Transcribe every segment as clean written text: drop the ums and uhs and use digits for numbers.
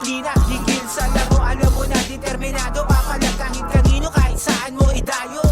disiplina. Higil sa laro, alam mo na determinado. Papalag kahit kanino, kahit saan mo idayo.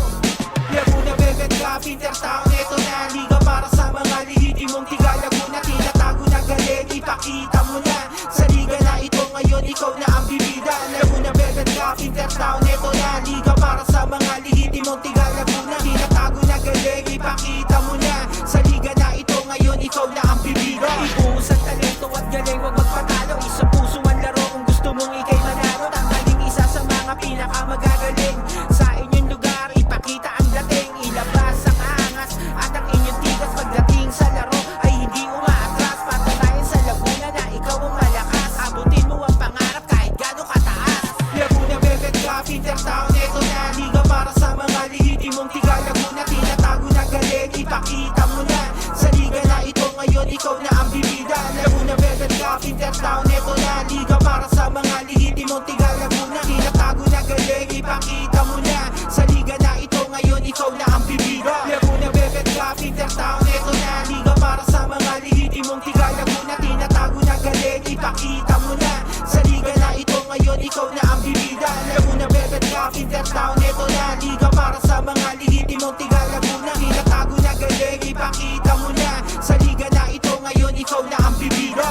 Laguna, Velvet Cup, Intertown, eto na liga para sa mga lihitimong tiga Laguna. Tinatago na galing, ipakita mo na sa liga na ito ngayon, ikaw na ang bibida. Laguna, Velvet Cup, Intertown, eto na liga para sa mga lihitimong tiga Laguna. Tinatago na galing, ipakita mo na sa liga na ito ngayon, ikaw na ang bibida. Ibuhos ang talento at galing, wag magpatalo. Isa puso ang laro kung gusto mong ikay manalo. Tanggaling isa sa mga pinakamagagaling sa inyong lugar, ipakita ang dating. Ilabas ang angas at ang inyong tigas. Pagdating sa laro ay hindi umaatras. Patunayan sa Laguna na ikaw ang malakas. Abutin mo ang pangarap kahit gano'ng kataas. Laguna, Velvet Cup, Intertown, eto na liga para sa mga lihitimong tiga Laguna. Tinatago na galing, ipakita mo na sa liga na ito ngayon, ikaw na ang bibida. Laguna, Velvet Cup, Intertown, eto na liga para sa mga lihitimong tiga Laguna. Tinatago na galing, ipakita mo na sa liga na ito ngayon, ikaw na ang bibida. Laguna, Velvet Cup, Intertown, eto na liga para sa mga lihitimong tiga Laguna. Tinatago na galing, ipakita mo na sa liga na ito ngayon, ikaw na ang bibida. Laguna, Velvet Cup, Intertown, eto na liga para sa mga lihitimong tiga Laguna. Tinatago na galing, ipakita mo na sa liga na ito ngayon, ikaw na ang bibida.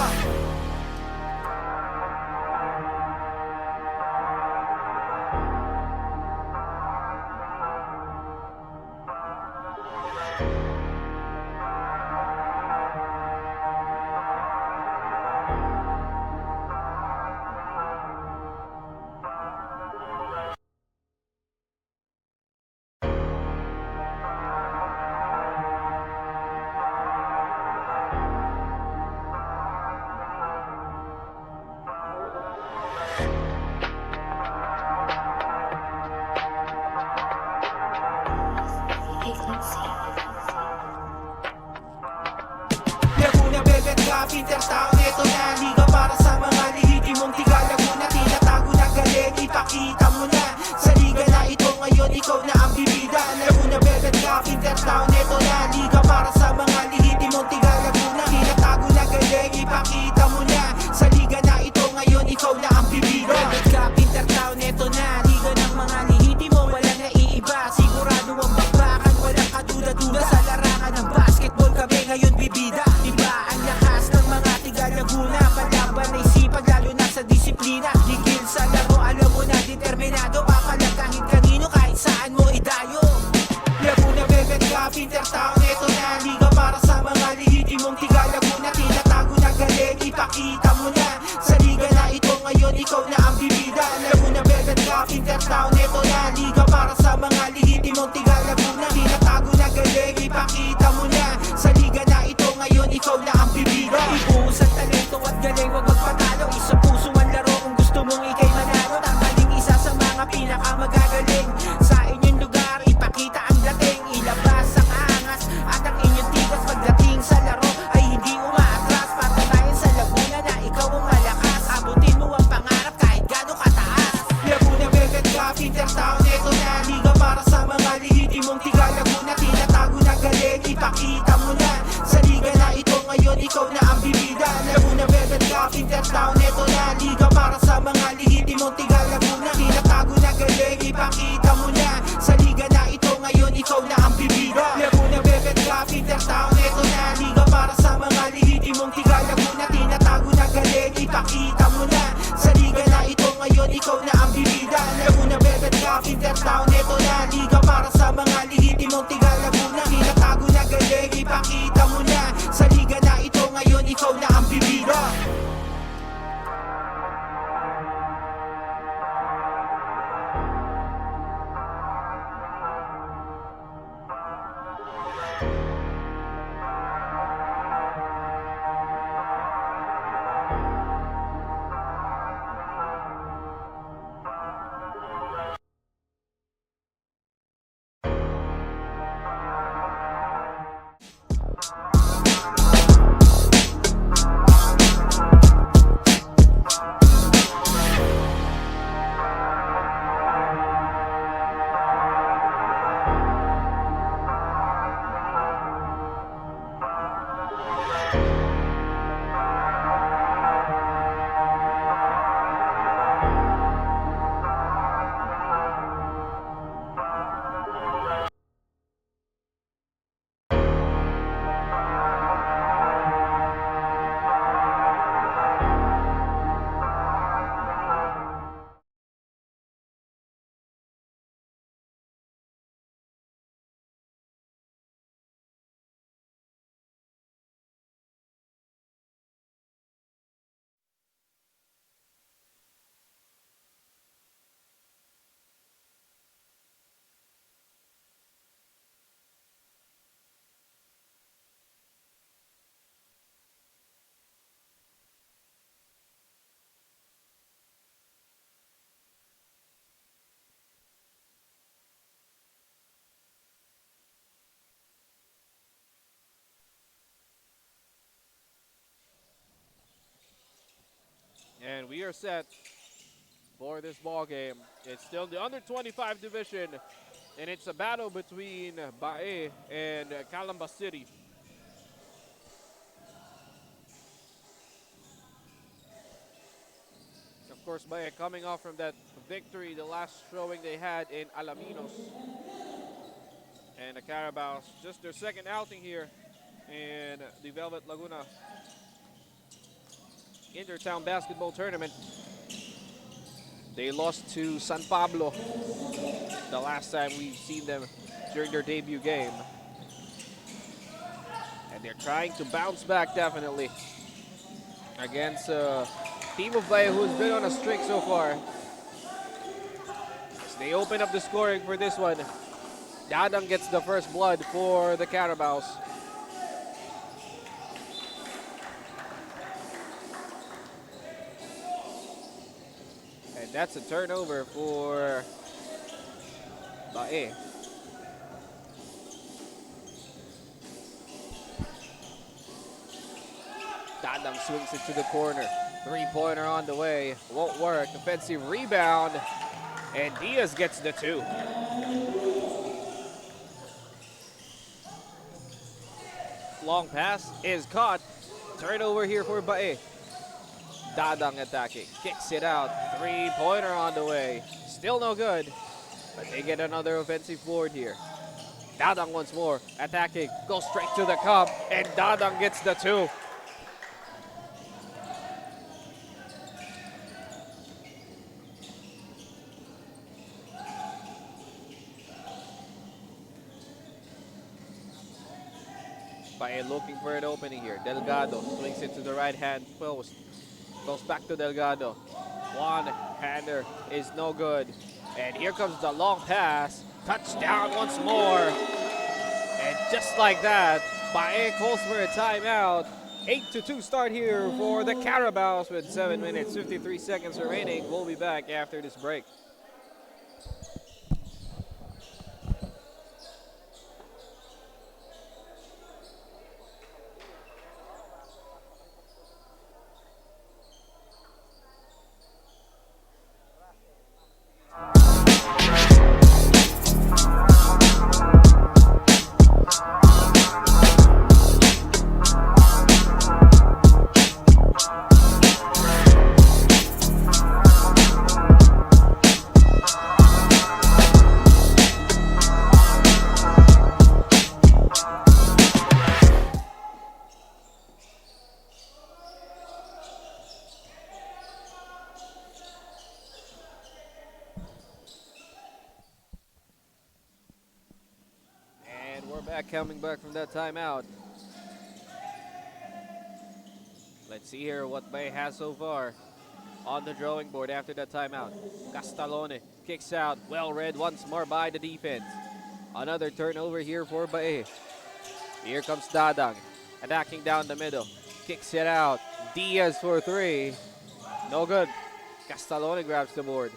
Laguna, Velvet Cup, Intertown, eto na liga para sa mga lihitimong tiga Laguna. Tinatago na galing, ipakita mo na sa liga na ito ngayon, ikaw na ang bibida. Laguna, Velvet Cup, Intertown, eto na liga para sa mga lihitimong tiga Laguna. Tinatago na galing, ipakita mo na sa liga na ito ngayon, ikaw na ang bibida. Velvet Cup, Intertown, eto na liga ng mga lihitimo, walang naiiba. Sigurado ang bakbakan, walang kaduda-duda. Sa larangan ng basketball kami ngayon bibida. Iba ang lakas ng mga tiga Laguna. Palaban ay sipag, lalo na sa disiplina. Higil sa laro, alam mo na determinado. Papalag kahit kanino, kahit saan mo idayo. Laguna, Velvet Cup, Intertown, eto na liga para sa mga lihitimong tiga Laguna. Tinatago na galing, ipakita mo na sa liga na ito ngayon, ikaw na ang bibida. Laguna, Velvet Cup, Intertown, eto na liga para sa mga lihitimong tiga Laguna. Tinatago na galing, ipakita mo na sa liga na ito ngayon, ikaw na ang bibida. Ibuhos ang talento at galing, wag magpatalo. Isa puso ang laro kung gusto mong ikay manalo. Tanggaling isa sa mga pinakamagagaling sa inyong lugar, ipakita ang dating. Ilabas ang angas at ang inyong tigas. Pagdating sa laro ay hindi umaatras. Patunayan sa Laguna na ikaw ang malakas. Abutin mo ang pangarap kahit gano'ng kataas. Laguna, Velvet Cup, Intertown, eto na liga para sa mga lihitimong tiga Laguna. Tinatago na galing, ipakita mo na sa liga na ito ngayon, ikaw na ang bibida. Laguna, Velvet Cup, Intertown, eto na liga para sa mga lihitimong tiga Laguna. Tinatago na galing, ipakita mo na sa liga na ito ngayon, ikaw na ang bibida. Laguna, Velvet Cup, Intertown, eto na liga para sa mga lihitimong tiga Laguna. Tinatago na galing, ipakita mo na sa liga na ito ngayon, ikaw na ang bibida. Laguna, Velvet Cup, Intertown, eto na liga para sa mga lihitimong tiga Laguna. Tinatago na galing, ipakita mo na sa liga na ito ngayon, ikaw na ang bibida. And we are set for this ball game. It's still the under 25 division, and it's a battle between Bae and Calamba City. Of course, Bae coming off from that victory, the last showing they had in Alaminos. And the Carabaos, just their second outing here in the Velvet Laguna Intertown Basketball Tournament. They lost to San Pablo the last time we've seen them during their debut game. And they're trying to bounce back definitely against a team of Bae who's been on a streak so far. As they open up the scoring for this one, Dadang gets the first blood for the Carabaos. And that's a turnover for Bae. Dadang swings it to the corner. Three-pointer on the way. Won't work. Offensive rebound. And Diaz gets the two. Long pass is caught. Turnover here for Bae. Dadang attacking. Kicks it out. Three-pointer on the way. Still no good. But they get another offensive board here. Dadang once more. Attacking. Goes straight to the cup. And Dadang gets the two. Bae looking for an opening here. Delgado swings it to the right-hand post. Goes back to Delgado. One-hander is no good. And here comes the long pass. Touchdown once more. And just like that, Bae calls for a timeout. 8-2 start here for the Carabaos with 7 minutes, 53 seconds remaining. We'll be back after this break. Coming back from that timeout. Let's see here what Bae has so far on the drawing board after that timeout. Castalone kicks out. Well read once more by the defense. Another turnover here for Bae. Here comes Dadang. Attacking down the middle. Kicks it out. Diaz for three. No good. Castalone grabs the board.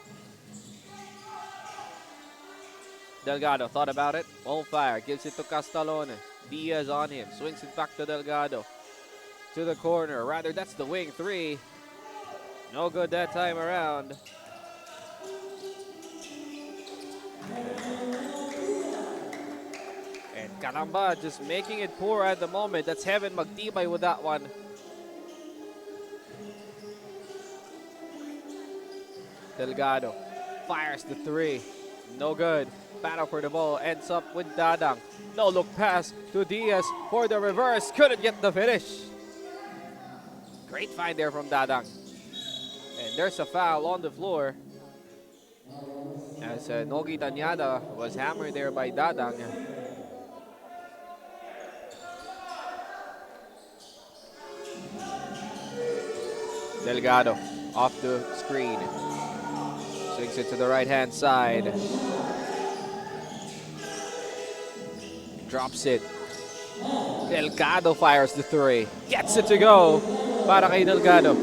Delgado thought about it. Won't fire. Gives it to Castalone. Diaz on him. Swings it back to Delgado. To the corner. Rather, that's the wing three. No good that time around. And Calamba just making it poor at the moment. That's Heaven Magtibay with that one. Delgado fires the three. No good. Battle for the ball ends up with Dadang. No look pass to Diaz for the reverse. Couldn't get the finish. Great find there from Dadang. And there's a foul on the floor. As Nogi Tanyada was hammered there by Dadang. Delgado off the screen. Swings it to the right-hand side. Drops it. Delgado fires the three. Gets it to go para kay Delgado.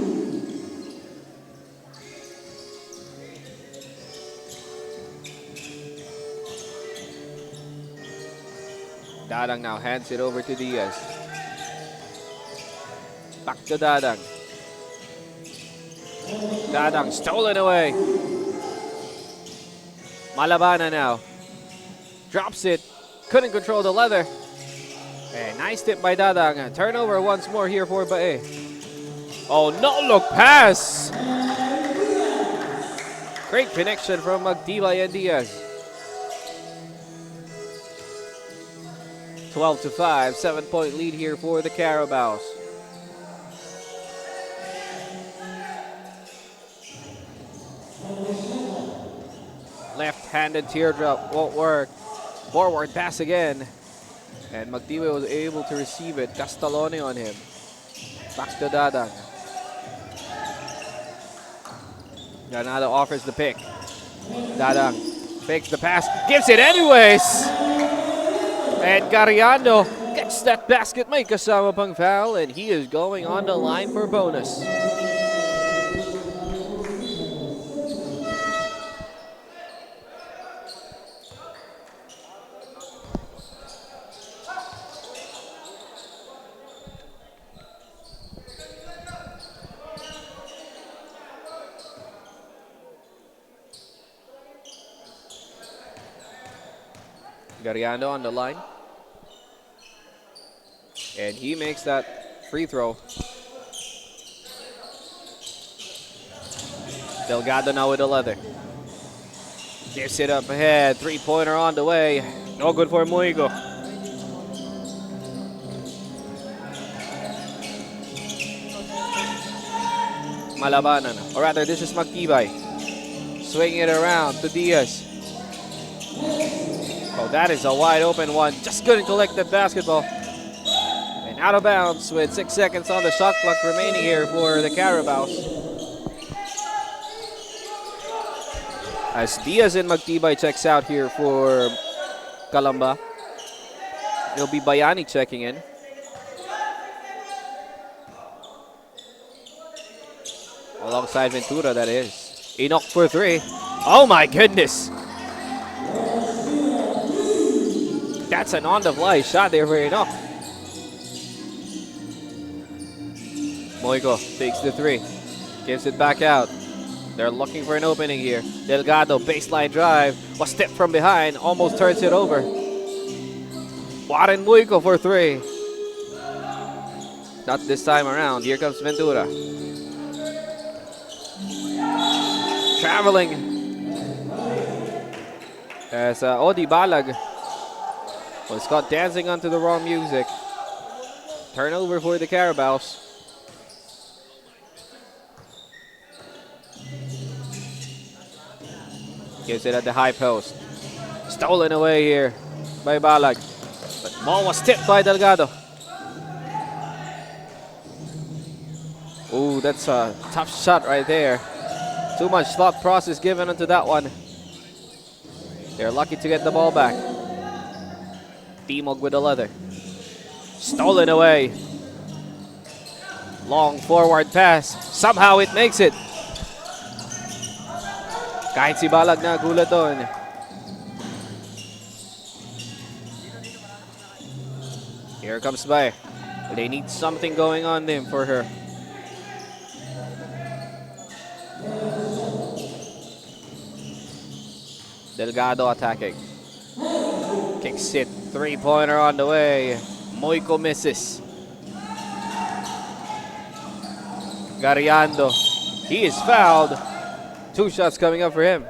Dadang now hands it over to Diaz. Back to Dadang. Dadang stolen away. Malabana now. Drops it. Couldn't control the leather. And nice tip by Dadang. Turnover once more here for Bae. Oh, no look pass. Great connection from Magdibay and Diaz. 12-5, 7-point lead here for the Carabaos. Left-handed teardrop won't work. Forward pass again. And Magdibay was able to receive it. Castellone on him. Back to Dadang. Granado offers the pick. Dadang fakes the pass. Gives it anyways. And Gariando gets that basket. May kasama pang foul. And he is going on the line for bonus. Gariando on the line. And he makes that free throw. Delgado now with the leather. Gives it up ahead. Three-pointer on the way. No good for Muigo. Malabanan. Or rather, this is Magdibay. Swinging it around to Diaz. Oh, that is a wide open one. Just couldn't collect the basketball. And out of bounds with 6 seconds on the shot clock remaining here for the Carabaos. As Diaz and Magdibay checks out here for Calamba. It'll be Bayani checking in. Alongside Ventura, that is. Enoch for three. Oh my goodness. That's an on-the-fly shot there for Enoch. Moigo takes the three. Gives it back out. They're looking for an opening here. Delgado, baseline drive. Was stepped from behind. Almost turns it over. Warren Moigo for three. Not this time around. Here comes Ventura. Traveling. As Odi Balag was caught dancing onto the wrong music. Turnover for the Carabaos. Gives it at the high post. Stolen away here by Balag. But ball was tipped by Delgado. Ooh, that's a tough shot right there. Too much thought process given into that one. They're lucky to get the ball back. Timog with the leather. Stolen away. Long forward pass. Somehow it makes it. Kahit si Balag na gulat doon. Here comes Bay. They need something going on them for her. Delgado attacking. Kicks it. Three-pointer on the way. Moico misses. Gariando. He is fouled. 2 shots coming up for him.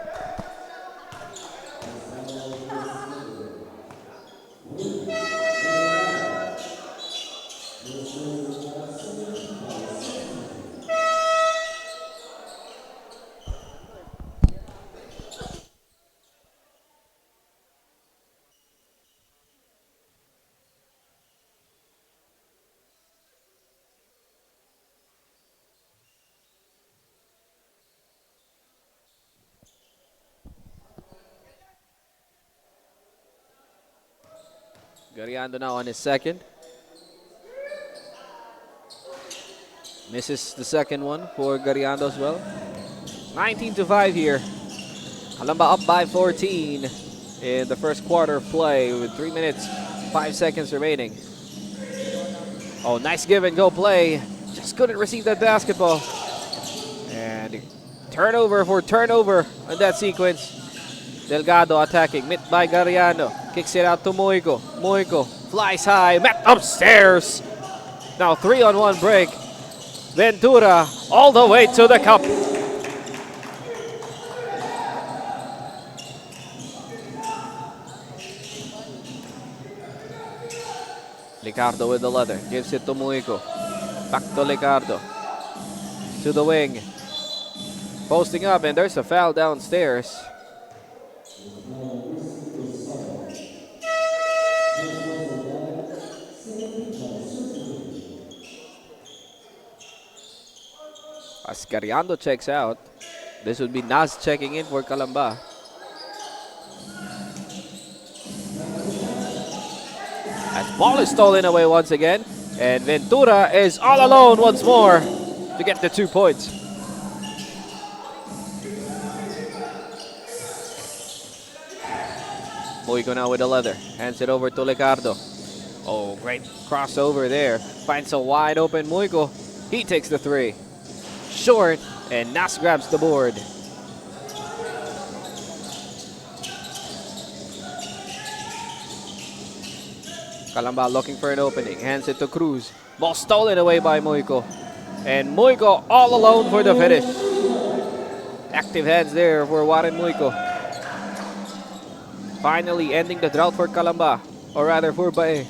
Gariando now on his second. Misses the second one for Gariando as well. 19-5 here. Calamba up by 14 in the first quarter of play with 3 minutes, 5 seconds remaining. Oh, nice give and go play. Just couldn't receive that basketball. And Turnover for turnover in that sequence. Delgado attacking, met by Gariano. Kicks it out to Moico. Moico flies high, met upstairs. Now 3-on-1 break. Ventura all the way to the cup. Licardo with the leather, gives it to Moico. Back to Licardo. To the wing. Posting up, and there's a foul downstairs. As Cariando checks out, this would be Naz checking in for Calamba. As ball is stolen away once again, and Ventura is all alone once more to get the 2 points. Moico now with the leather, hands it over to Licardo. Oh, great crossover there. Finds a wide open Moico. He takes the 3. Short, and Nas grabs the board. Calamba looking for an opening, hands it to Cruz. Ball stolen away by Moico. And Moico all alone for the finish. Active hands there for Warren Moico. Finally ending the drought for Calamba, or rather for Bae.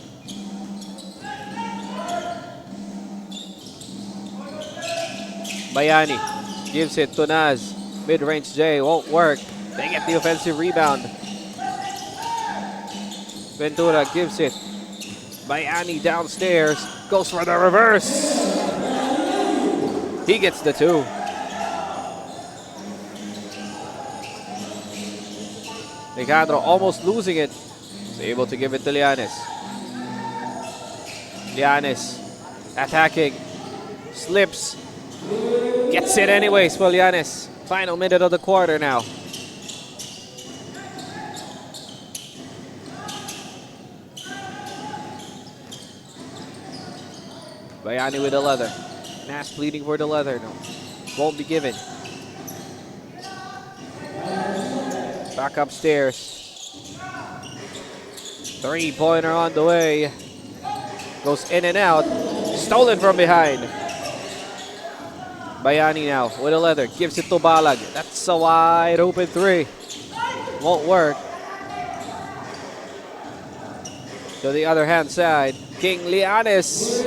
Bayani gives it to Naz. Mid-range J won't work. They get the offensive rebound. Ventura gives it. Bayani downstairs. Goes for the reverse. He gets the 2. Nicandro almost losing it. He's able to give it to Lianes. Lianes attacking. Slips. Gets it anyways for Lianes. Final minute of the quarter now. Bayani with the leather. Nas pleading for the leather. No, won't be given. Back upstairs. 3-pointer on the way. Goes in and out. Stolen from behind. Bayani now with a leather. Gives it to Balag. That's a wide open 3. Won't work. To the other hand side. King Lianes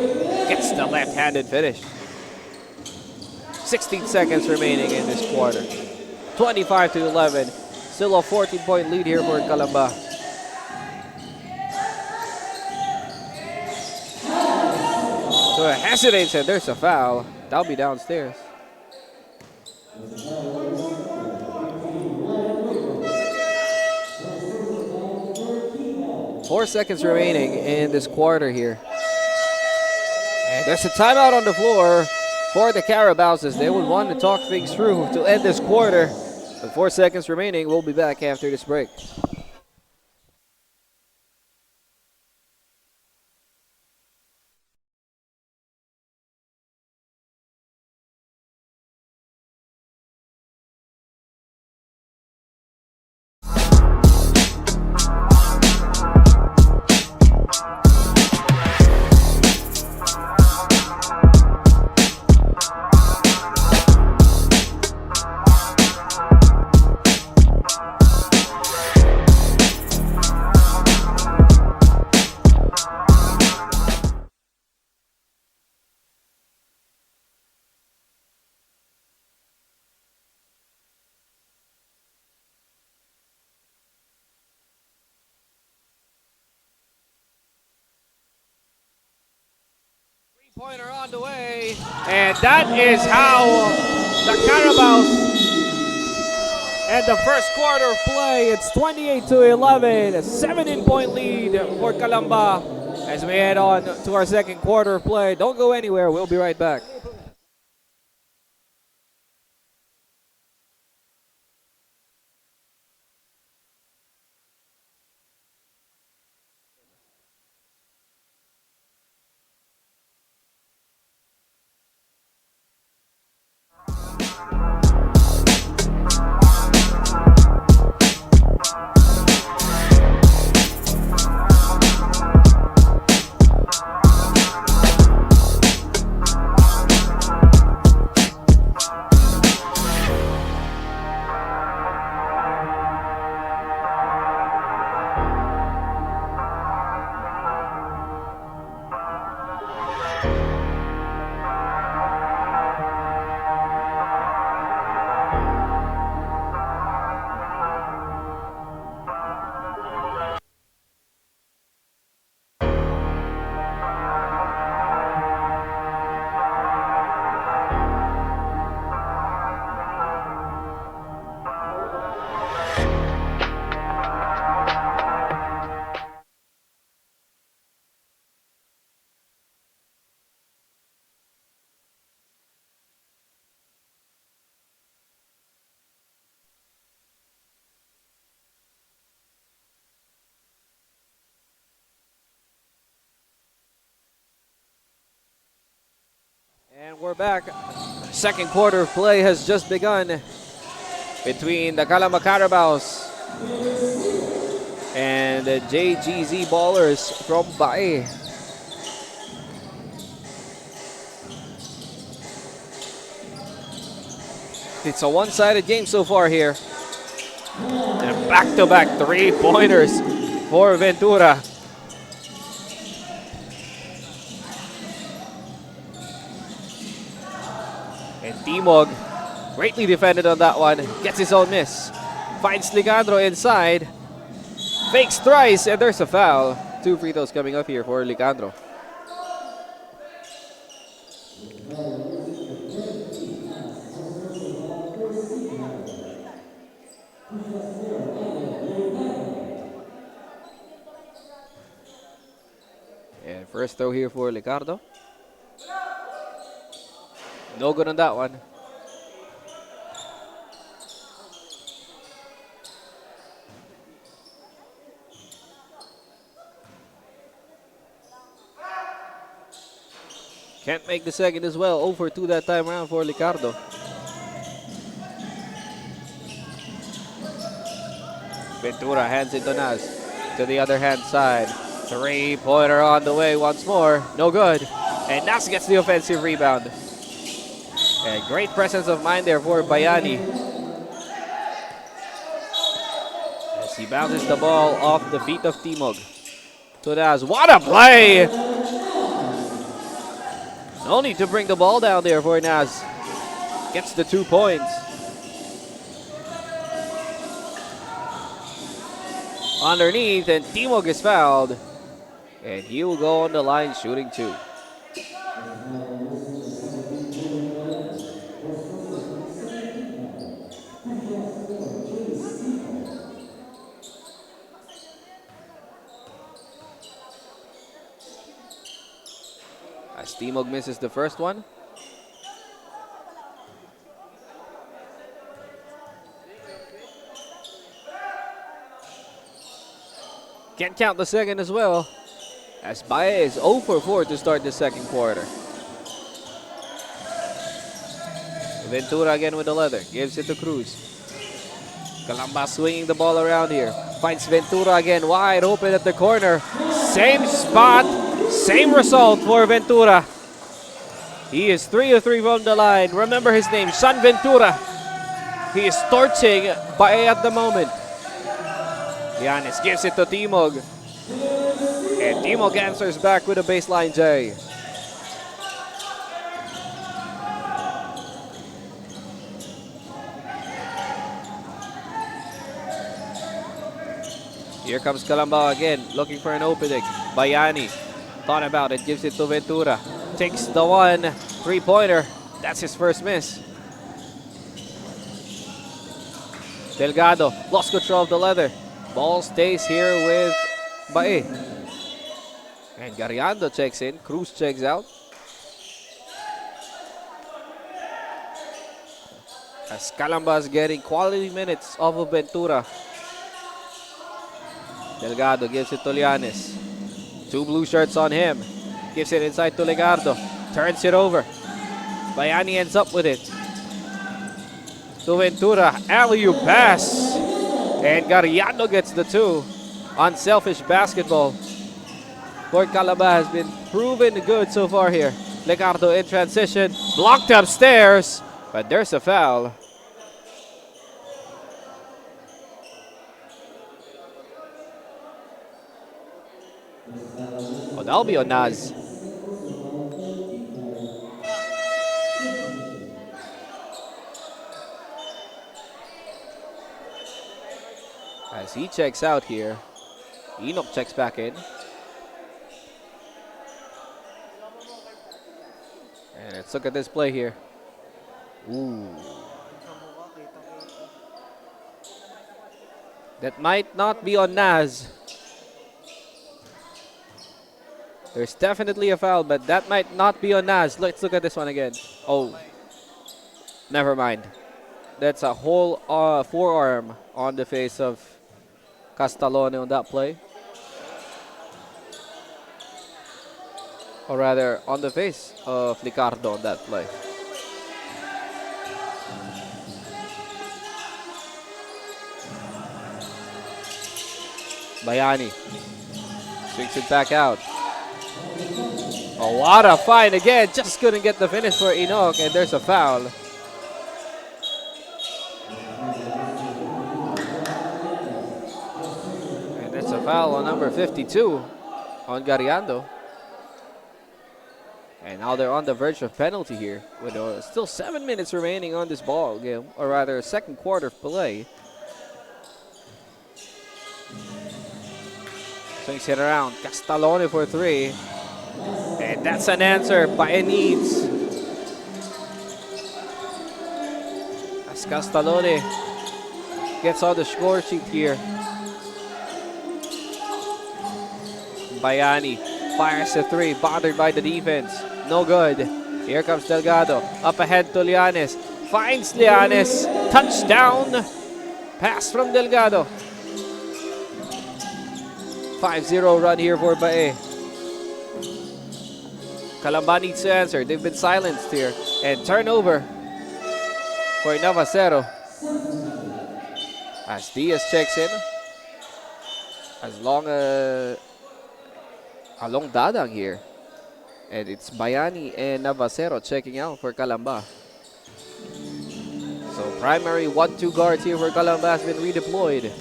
gets the left-handed finish. 16 seconds remaining in this quarter. 25-11. Still a 14-point lead here for Calamba. So it hesitates and there's a foul. That'll be downstairs. Four seconds remaining in this quarter here. And there's a timeout on the floor for the Carabouses. They would want to talk things through to end this quarter. With 4 seconds remaining, we'll be back after this break. Pointer on the way, and that is how the Carabaos end the first quarter of play. It's 28-11, a 17-point lead for Calamba as we head on to our second quarter of play. Don't go anywhere, we'll be right back. And we're back. Second quarter of play has just begun between the Calamba Carabaos and the JGZ Ballers from Bae. It's a one-sided game so far here. And back-to-back three-pointers for Ventura. And Timog, greatly defended on that one, gets his own miss. Finds Licandro inside, fakes thrice, and there's a foul. 2 free throws coming up here for Licandro. And first throw here for Licandro. No good on that one. Can't make the second as well. Over 2 that time around for Licandro. Ventura hands it to Naz. To the other hand side. Three-pointer on the way once more. No good. And Naz gets the offensive rebound. And great presence of mind there for Bayani. As he bounces the ball off the feet of Timog. To Naz. What a play! No need to bring the ball down there for Naz. Gets the 2 points. Underneath, and Timog is fouled. And he will go on the line shooting 2. As Timog misses the first one. Can't count the second as well. As Bae is 0 for 4 to start the second quarter. Ventura again with the leather. Gives it to Cruz. Calamba swinging the ball around here. Finds Ventura again wide open at the corner. Same spot. Same result for Ventura. He is 3 of 3 from the line. Remember his name, San Ventura. He is torching Bae at the moment. Giannis gives it to Timog. And Timog answers back with a baseline J. Here comes Calamba again, looking for an opening. Bayani thought about it, gives it to Ventura. Takes the 1 3-pointer. That's his first miss. Delgado lost control of the leather. Ball stays here with Bae. And Gariando checks in. Cruz checks out. As Calamba is getting quality minutes off of Ventura. Delgado gives it to Lianes. 2 blue shirts on him. Gives it inside to Legardo. Turns it over. Bayani ends up with it. To Ventura. Alley-oop pass. And Gariando gets the 2. Unselfish basketball. Fort Calamba has been proven good so far here. Legardo in transition. Blocked upstairs. But there's a foul. Oh, that'll be on Naz. As he checks out here, Enoch checks back in. And let's look at this play here. Ooh. That might not be on Naz. There's definitely a foul, but that might not be on Naz. Let's look at this one again. Oh, never mind. That's a whole forearm on the face of Castellone on that play. or rather on the face of Licardo on that play. Bayani swings it back out. Oh, what a find again. Just couldn't get the finish for Enoch, and there's a foul. And there's a foul on number 52 on Gariando. And now they're on the verge of penalty here with still 7 minutes remaining on this ball game, or rather second quarter of play. Swings it around. Castalone for three. And that's an answer by needs. As Castalone gets on the score sheet here. Bayani fires a three, bothered by the defense. No good. Here comes Delgado. Up ahead to Lianes. Finds Lianes. Touchdown. Pass from Delgado. 5-0 run here for Bae. Calamba needs to answer. They've been silenced here. And turnover for Navacero. As Diaz checks in. As long along Dadang here. And it's Bayani and Navacero checking out for Calamba. So primary 1-2 guards here for Calamba has been redeployed.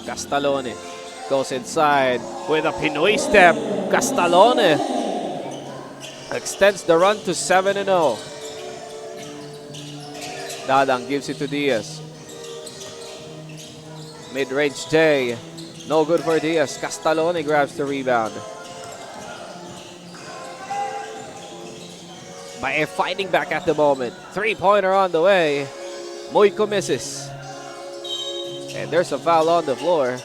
Castalone goes inside with a Pinoy step. Castalone extends the run to 7-0. Dadang gives it to Diaz. Mid-range J. No good for Diaz. Castalone grabs the rebound. Bae fighting back at the moment. Three-pointer on the way. Moico misses. And there's a foul on the floor.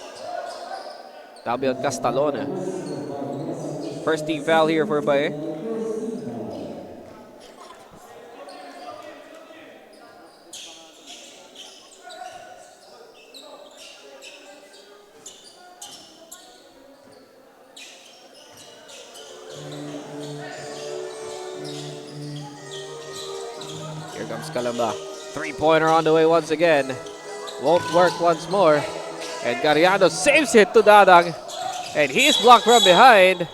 That'll be on Castalone. First team foul here for Bae. Here comes Calamba. Three-pointer on the way once again. Won't work once more. And Gariando saves it to Dadang. And he's blocked from behind.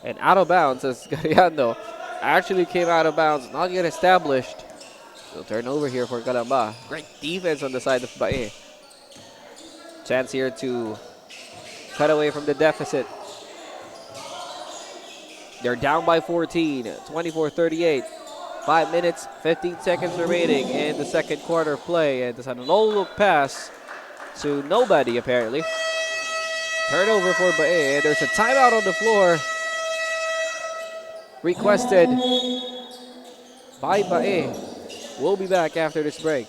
And out of bounds as Gariando actually came out of bounds. Not yet established. So turnover here for Calamba. Great defense on the side of Bae. Chance here to cut away from the deficit. They're down by 14. 24-38. 5 minutes, 15 seconds remaining in the second quarter of play. And there's a no-look pass to nobody, apparently. Turnover for Bae. And there's a timeout on the floor requested by Bae. We'll be back after this break.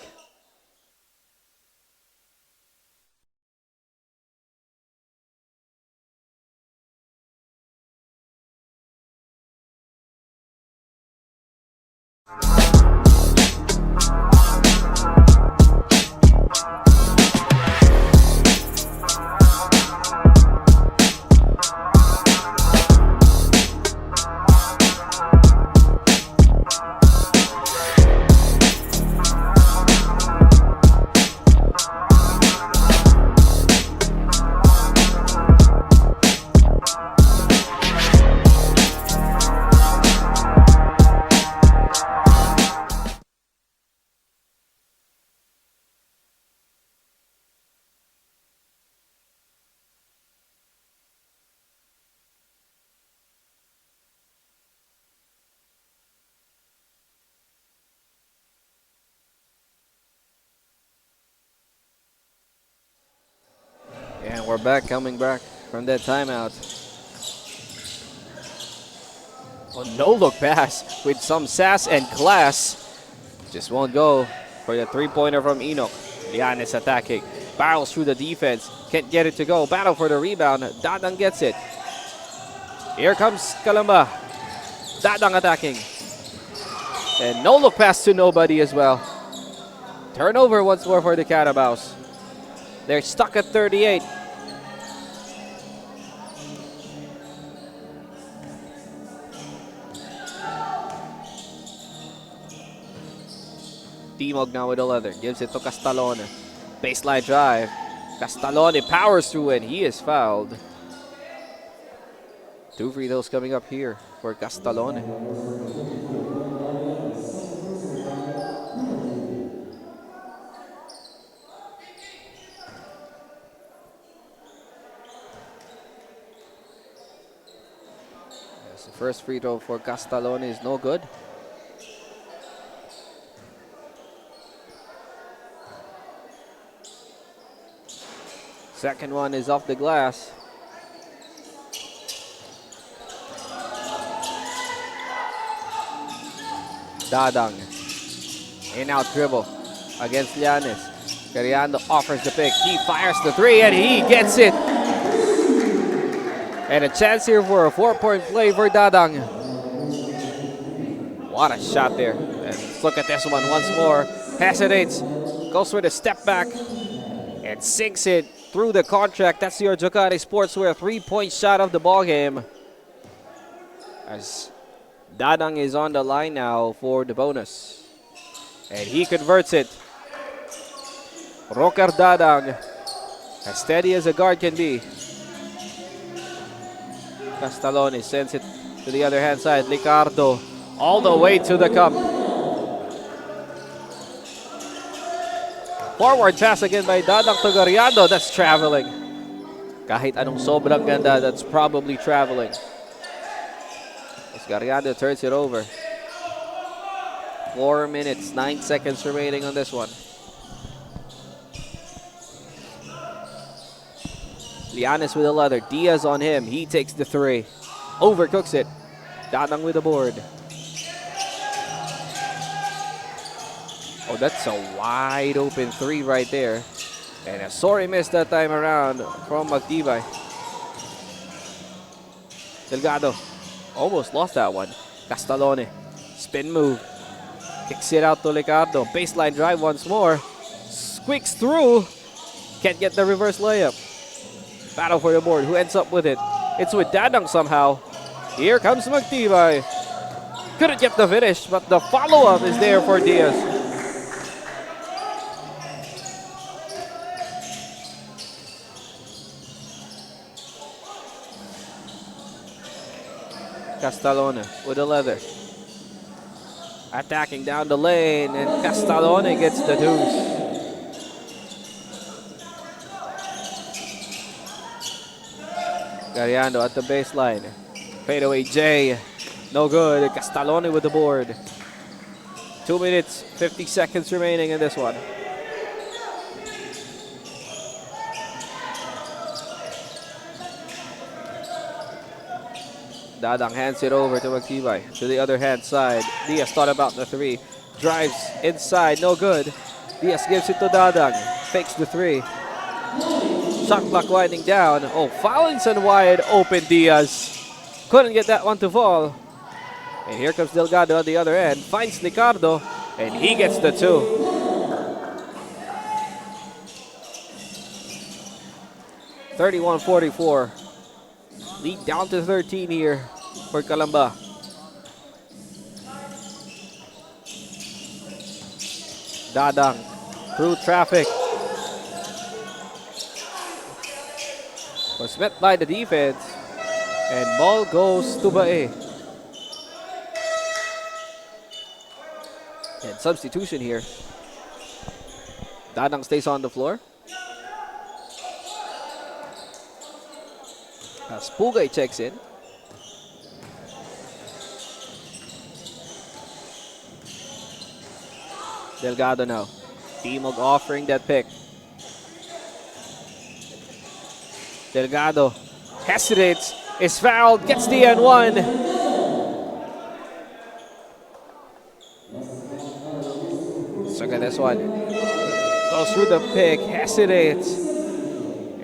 And we're back, coming back from that timeout. A no-look pass with some sass and class. Just won't go for the three-pointer from Enoch. Lianes attacking. Barrels through the defense. Can't get it to go. Battle for the rebound. Dadang gets it. Here comes Calamba. Dadang attacking. And no-look pass to nobody as well. Turnover once more for the Carabaos. They're stuck at 38. Timog now with the leather. Gives it to Castalone. Baseline drive. Castalone powers through and he is fouled. 2 free throws coming up here for Castalone. Yes, the first free throw for Castalone is no good. Second one is off the glass. Dadang. In-out dribble against Llanes. Cariando offers the pick. He fires the 3 and he gets it. And a chance here for a 4-point play for Dadang. What a shot there. And let's look at this one once more. Hesitates. Goes for the step back. And sinks it through the contract. That's your Ducati Sportswear 3-point shot of the ball game. As Dadang is on the line now for the bonus. And he converts it. Roker Dadang, as steady as a guard can be. Castalone sends it to the other hand side. Ricardo all the way to the cup. Forward pass again by Dadang to Gariando. That's traveling. Kahit anong sobrang ganda, that's probably traveling. As Gariando turns it over. 4 minutes, 9 seconds remaining on this one. Llanes with a leather. Diaz on him. He takes the 3. Overcooks it. Dadang with the board. Oh, that's a wide open 3 right there. And a sorry miss that time around from Magdibay. Delgado almost lost that one. Castalone. Spin move. Kicks it out to Ricardo. Baseline drive once more. Squeaks through. Can't get the reverse layup. Battle for the board. Who ends up with it? It's with Dadang somehow. Here comes Magdibay. Couldn't get the finish, but the follow-up is there for Diaz. Castalone with the leather. Attacking down the lane, and Castalone gets the deuce. Gariando at the baseline. Fadeaway J. No good. Castalone with the board. 2 minutes, 50 seconds remaining in this one. Dadang hands it over to Magdibay. To the other hand side. Diaz thought about the 3. Drives inside. No good. Diaz gives it to Dadang. Fakes the 3. Shot clock winding down. Oh, fouls and wide open Diaz. Couldn't get that one to fall. And here comes Delgado on the other end. Finds Ricardo. And he gets the 2. (31-44). Lead down to 13 here for Calamba. Dadang through traffic. Was met by the defense. And ball goes to Bae. And substitution here. Dadang stays on the floor. As Pugay checks in. Delgado now. Timog offering that pick. Delgado hesitates, is fouled, gets the N1. Let's look at this one. Goes through the pick, hesitates.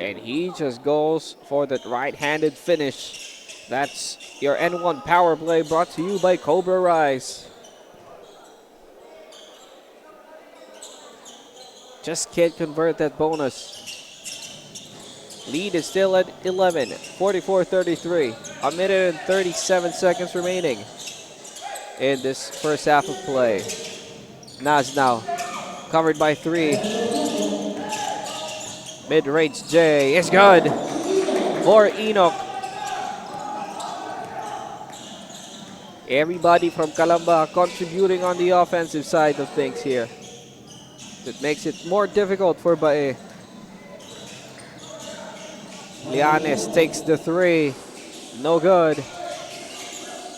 And he just goes for the right-handed finish. That's your N1 power play brought to you by Cobra Rice. Just can't convert that bonus. Lead is still at 11, 44-33. A minute and 37 seconds remaining in this first half of play. Naz now covered by 3. Mid-range J is good for Enoch. Everybody from Calamba contributing on the offensive side of things here. It makes it more difficult for Bae. Lianes takes the 3. No good.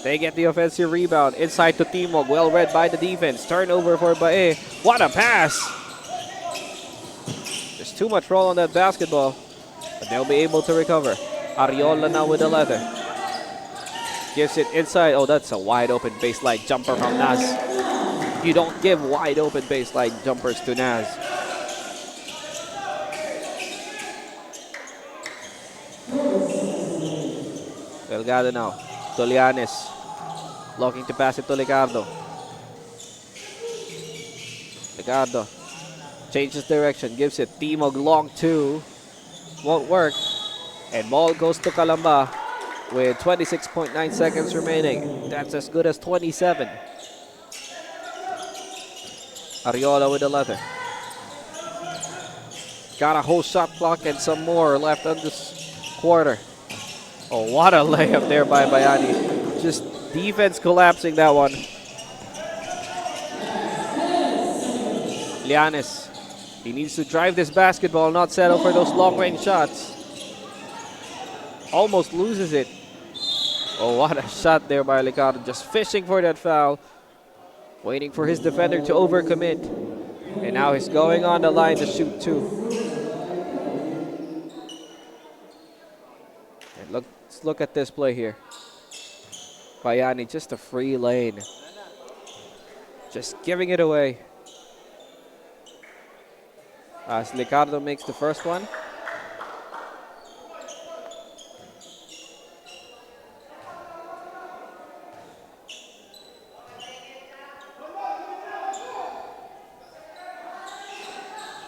They get the offensive rebound. Inside to Timog. Well read by the defense. Turnover for Bae. What a pass! There's too much roll on that basketball. But they'll be able to recover. Ariola now with the leather. Gives it inside. Oh, that's a wide open baseline jumper from Naz. You don't give wide open baseline jumpers to Naz. Delgado now. Tolianes. Looking to pass it to Ricardo. Ricardo changes direction. Gives it. Timog long 2. Won't work. And ball goes to Calamba with 26.9 seconds remaining. That's as good as 27. Ariola with the leather. Got a whole shot clock and some more left on this quarter. Oh, what a layup there by Bayani. Just defense collapsing that one. Lianes. He needs to drive this basketball, not settle for those long-range shots. Almost loses it. Oh, what a shot there by Ricardo. Just fishing for that foul. Waiting for his defender to overcommit. And now he's going on the line to shoot 2. And let's look at this play here. Bayani, just a free lane. Just giving it away. As Ricardo makes the first one.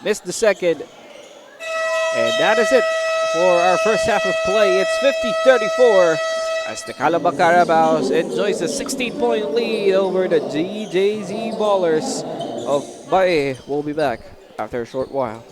Missed the second. And that is it for our first half of play. It's 50-34 as the Calamba Carabaos enjoys a 16-point lead over the GJZ Ballers of Bae. We'll be back after a short while.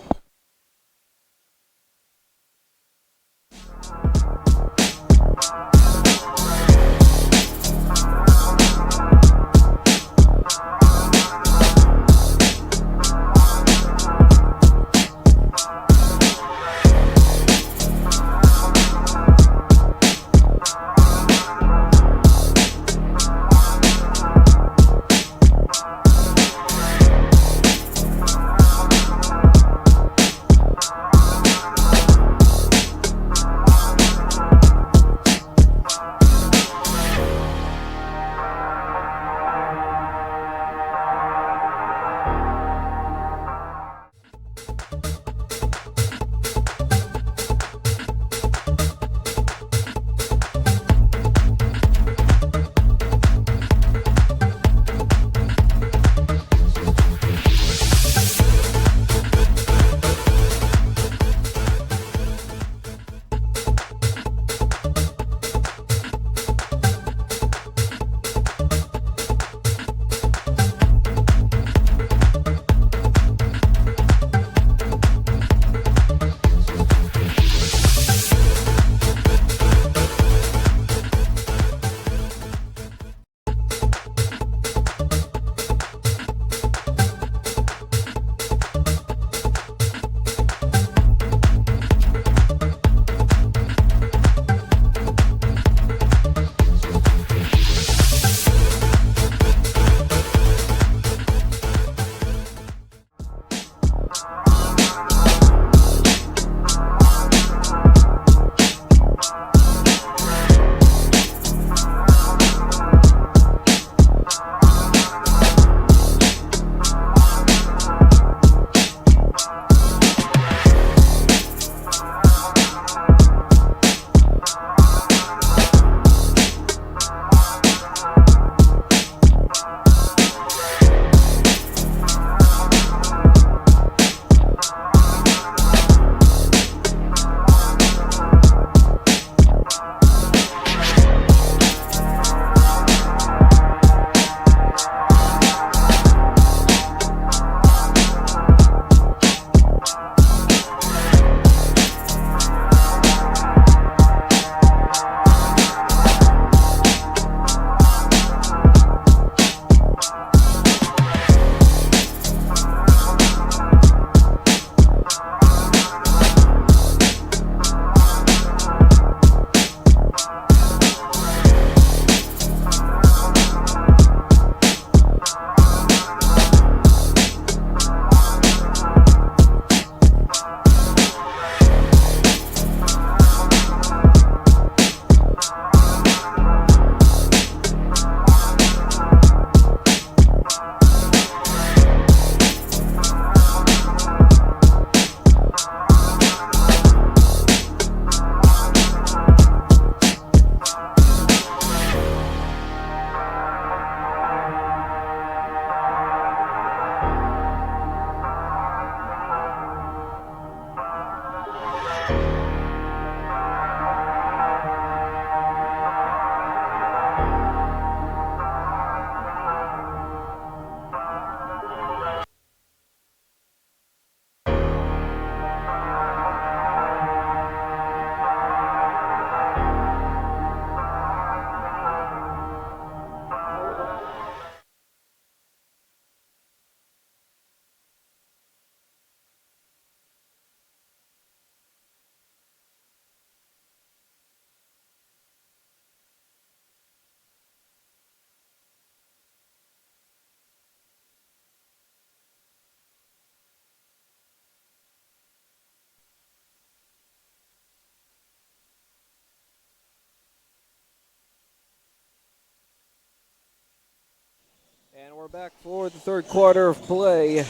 We're back for the third quarter of play.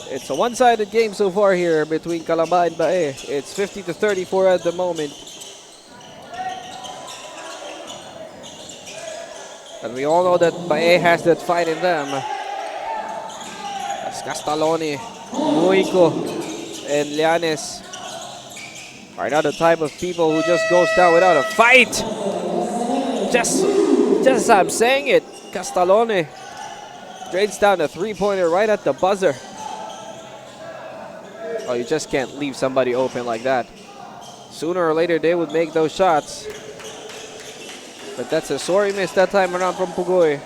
It's a one-sided game so far here between Calamba and Bae. It's 50-34 at the moment. And we all know that Bae has that fight in them. As Castalone, Muico, and Llanes are not the type of people who just goes down without a fight. Just as I'm saying it, Castalone drains down a three-pointer right at the buzzer. Oh, you just can't leave somebody open like that. Sooner or later, they would make those shots. But that's a sorry miss that time around from Pugoy.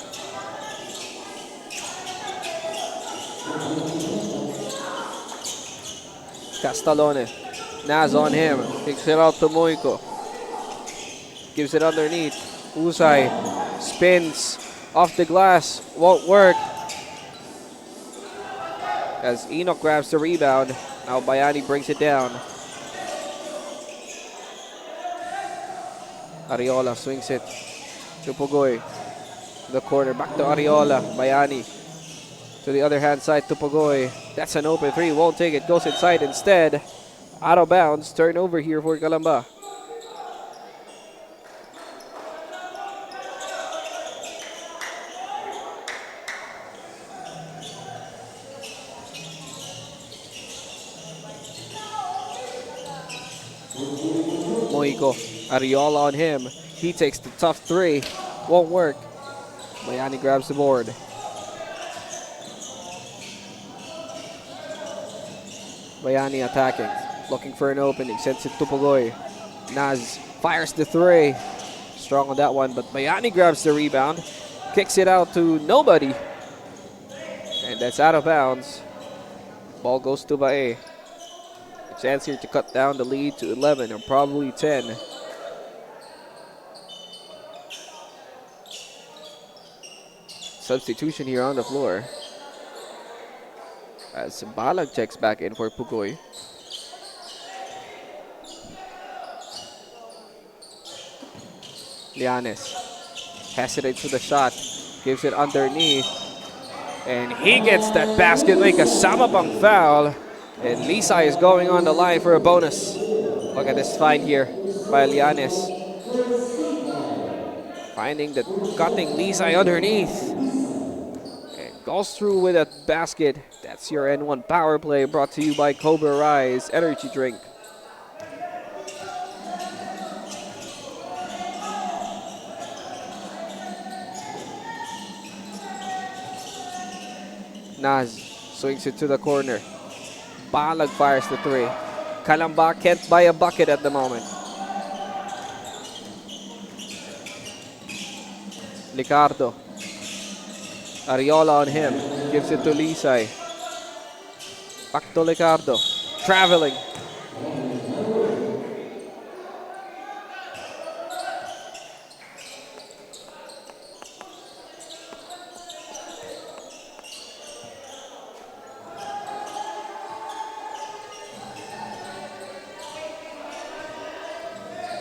Castalone. Naz on him. Kicks it out to Moico. Gives it underneath. Usay spins off the glass. Won't work. As Enoch grabs the rebound. Now Bayani brings it down. Ariola swings it to Pugoy. The corner. Back to Ariola. Bayani. To the other hand side to Pugoy. That's an open three. Won't take it. Goes inside instead. Out of bounds. Turnover here for Calamba. Moico. Ariola on him. He takes the tough three. Won't work. Bayani grabs the board. Bayani attacking. Looking for an opening. Sends it to Pugoy. Naz fires the three. Strong on that one, but Bayani grabs the rebound. Kicks it out to nobody. And that's out of bounds. Ball goes to Bae. A chance here to cut down the lead to 11 or probably 10. Substitution here on the floor. As Balag checks back in for Pugoy. Llanes hesitates for the shot. Gives it underneath. And he gets that basket, make a samabang foul. And Lisay is going on the line for a bonus. Look at this find here by Llanes. Finding the cutting Lisay underneath. And goes through with a basket. That's your N1 power play brought to you by Cobra Rise Energy Drink. Naz swings it to the corner. Balag fires the three. Calamba can't buy a bucket at the moment. Licardo. Ariola on him. Gives it to Lisay. Back to Licardo. Traveling.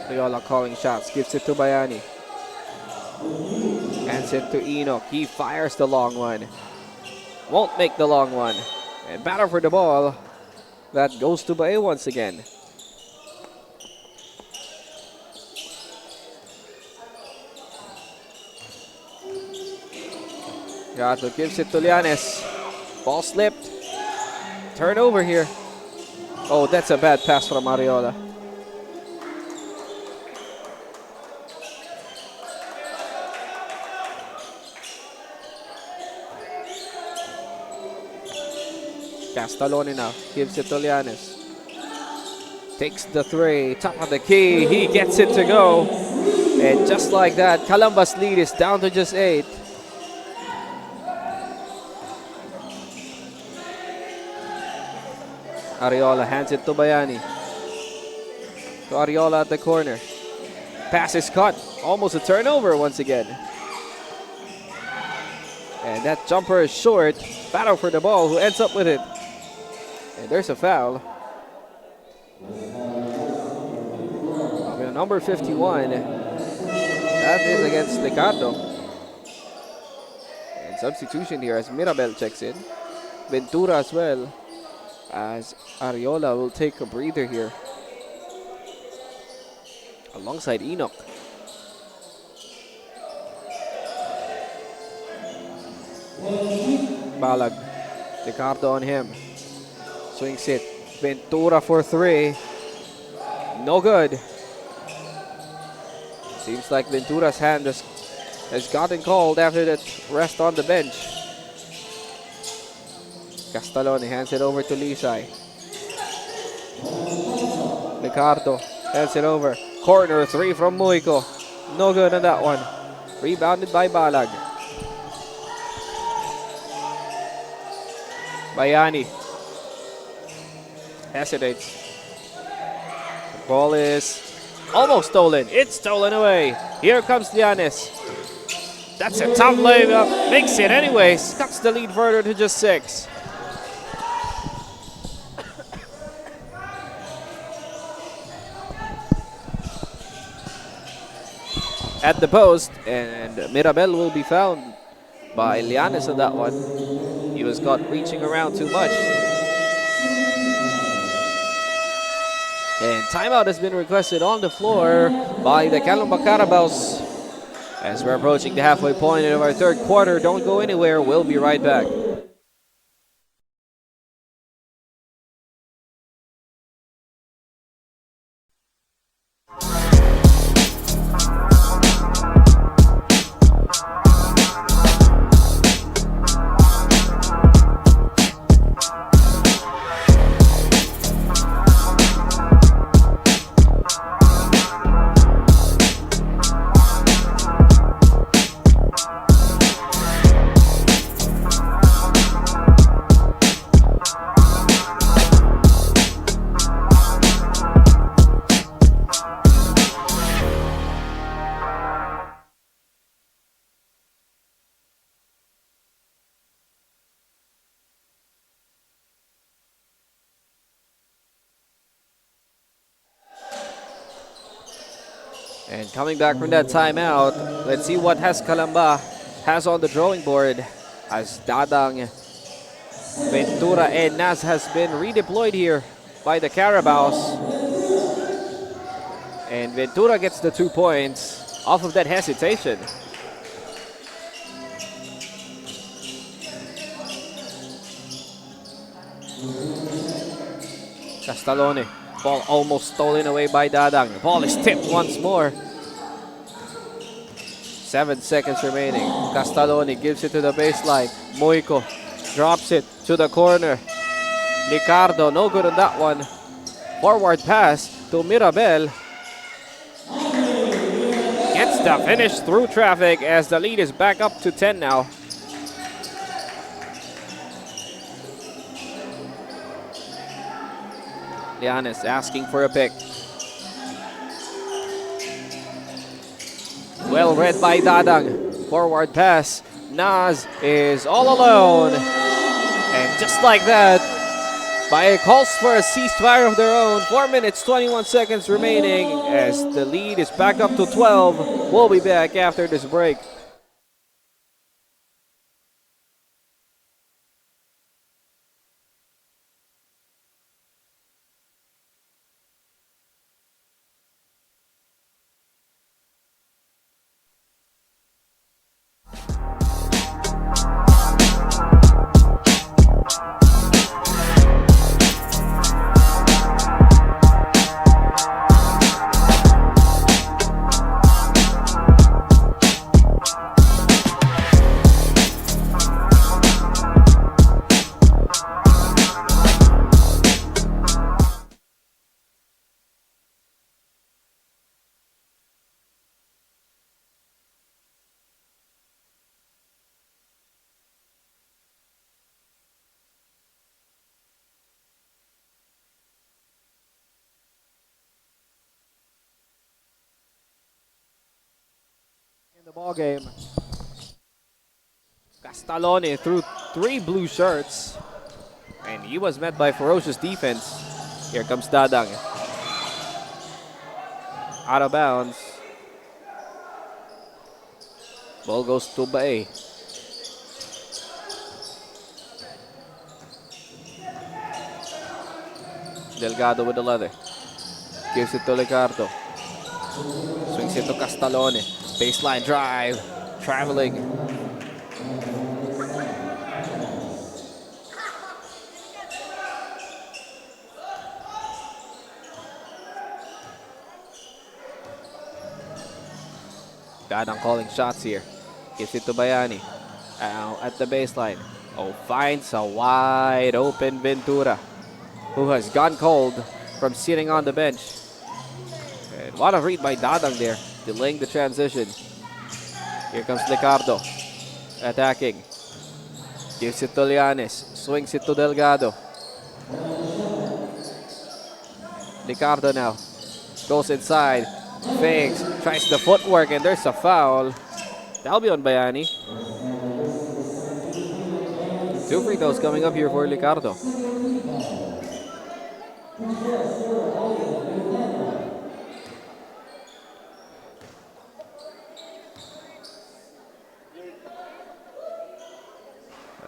Ariola calling shots. Gives it to Bayani. Hands it to Enoch. He fires the long one. Won't make the long one. And battle for the ball. That goes to Bae once again. Gato gives it to Llanes. Ball slipped. Turnover here. Oh, that's a bad pass from Ariola. Castalone now gives it to Llanes. Takes the three, top of the key. He gets it to go. And just like that, Calamba's lead is down to just 8. Ariola hands it to Bayani. To Ariola at the corner. Pass is cut. Almost a turnover once again. And that jumper is short. Battle for the ball. Who ends up with it? And there's a foul. Number 51. That is against Licardo. substitution here as Mirabel checks in. Ventura as well, as Ariola will take a breather here alongside Enoch. Balag, Ricardo on him, swings it, Ventura for three, no good. Seems like Ventura's hand has gotten cold after that rest on the bench. Castalone hands it over to Lisay. Ricardo hands it over. Corner three from Muico. No good on that one. Rebounded by Balag. Bayani hesitates. The ball is almost stolen. It's stolen away. Here comes Llanes. That's a tough layup. Makes it anyways. Cuts the lead further to just 6. At the post, and Mirabel will be found by Llanes on that one. He was caught reaching around too much. And timeout has been requested on the floor by the Calamba Carabaos. As we're approaching the halfway point of our third quarter, don't go anywhere. We'll be right back. And coming back from that timeout, let's see what Calamba has on the drawing board as Dadang, Ventura, and Nas has been redeployed here by the Carabaos. And Ventura gets the 2 points off of that hesitation. Castalone. Ball almost stolen away by Dadang. The ball is tipped once more. 7 seconds remaining. Castalone gives it to the baseline. Muico drops it to the corner. Ricardo, no good on that one. Forward pass to Mirabel. Gets the finish through traffic as the lead is back up to 10 now. Llanes asking for a pick. Well read by Dadang. Forward pass. Nas is all alone. And just like that, Baye calls for a ceasefire of their own. 4 minutes, 21 seconds remaining as the lead is back up to 12. We'll be back after this break. In the ball game, Castalone threw 3 blue shirts, and he was met by ferocious defense. Here comes Dadang. Out of bounds. Ball goes to Bae. Delgado with the leather. Gives it to Licardo. Swings it to Castalone. Baseline drive. Traveling. Dadang calling shots here. Gives it to Bayani. At the baseline. Oh, finds a wide open Ventura, who has gone cold from sitting on the bench. And what a read by Dadang there, delaying the transition. Here comes Licardo, attacking. Gives it to Lianes, swings it to Delgado. Licardo now, goes inside, fakes, tries the footwork, and there's a foul. That'll be on Bayani. 2 free throws coming up here for Licardo.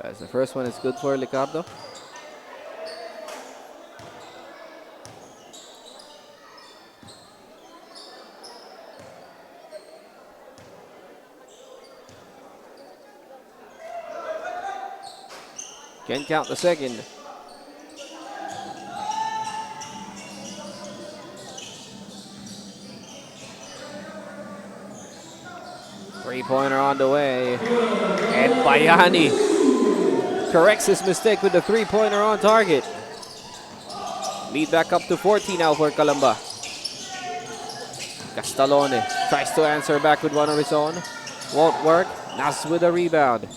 As the first one is good for Licardo. Can't count the second. Three-pointer on the way. And Bayani corrects his mistake with the three-pointer on target. Lead back up to 40 now for Calamba. Castalone tries to answer back with one of his own. Won't work. Nas with a rebound.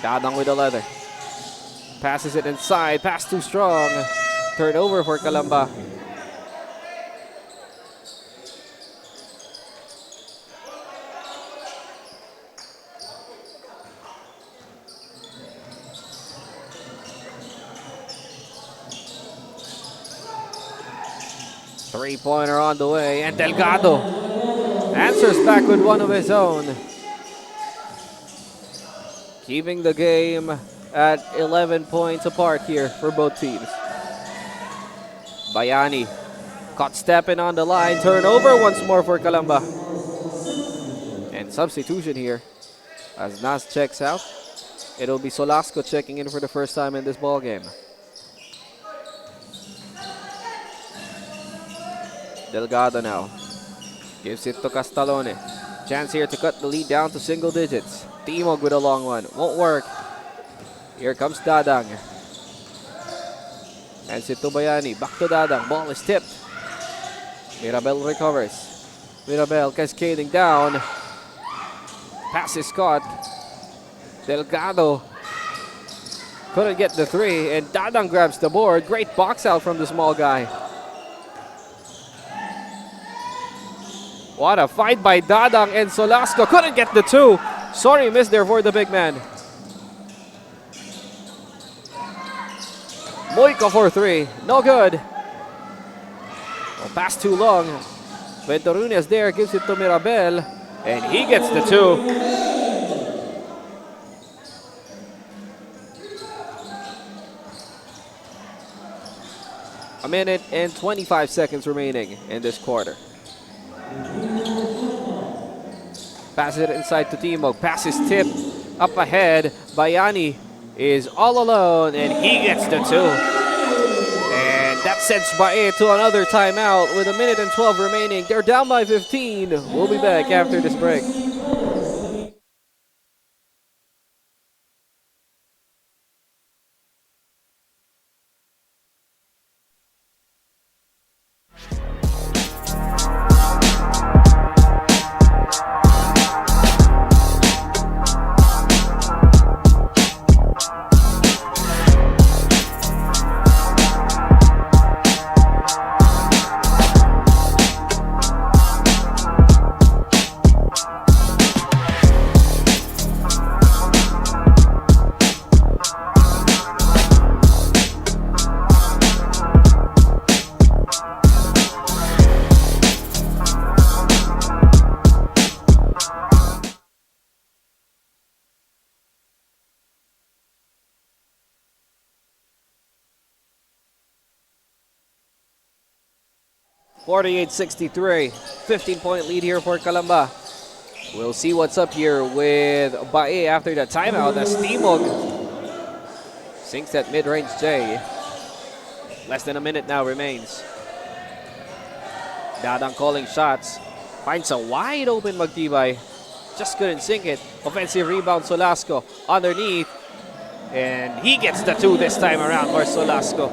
Dadang with the leather. Passes it inside. Pass too strong. Turnover for Calamba. Three-pointer on the way. And Delgado answers back with one of his own. Keeping the game at 11 points apart here for both teams. Bayani caught stepping on the line. Turnover once more for Calamba. And substitution here as Nas checks out. It'll be Solasco checking in for the first time in this ball game. Delgado now gives it to Castalone. Chance here to cut the lead down to single digits. Timog with a long one. Won't work. Here comes Dadang. Hands it to Bayani. Back to Dadang. Ball is tipped. Mirabel recovers. Mirabel cascading down. Pass is caught. Delgado couldn't get the three. And Dadang grabs the board. Great box out from the small guy. What a fight by Dadang and Solasco. Couldn't get the two. Sorry, missed there for the big man. Moico for three. No good. Well, pass too long. Venturunes there gives it to Mirabel. And he gets the two. A minute and 25 seconds remaining in this quarter. Pass it inside to Timog. Pass is tipped up ahead. Bayani is all alone and he gets the two. And that sends Bae to another timeout with a minute and 12 remaining. They're down by 15. We'll be back after this break. 48-63. 15-point lead here for Calamba. We'll see what's up here with Bae after the timeout as Timog sinks that mid-range J. Less than a minute now remains. Dadang calling shots. Finds a wide open Magtibay. Just couldn't sink it. Offensive rebound Solasco underneath. And he gets the two this time around for Solasco.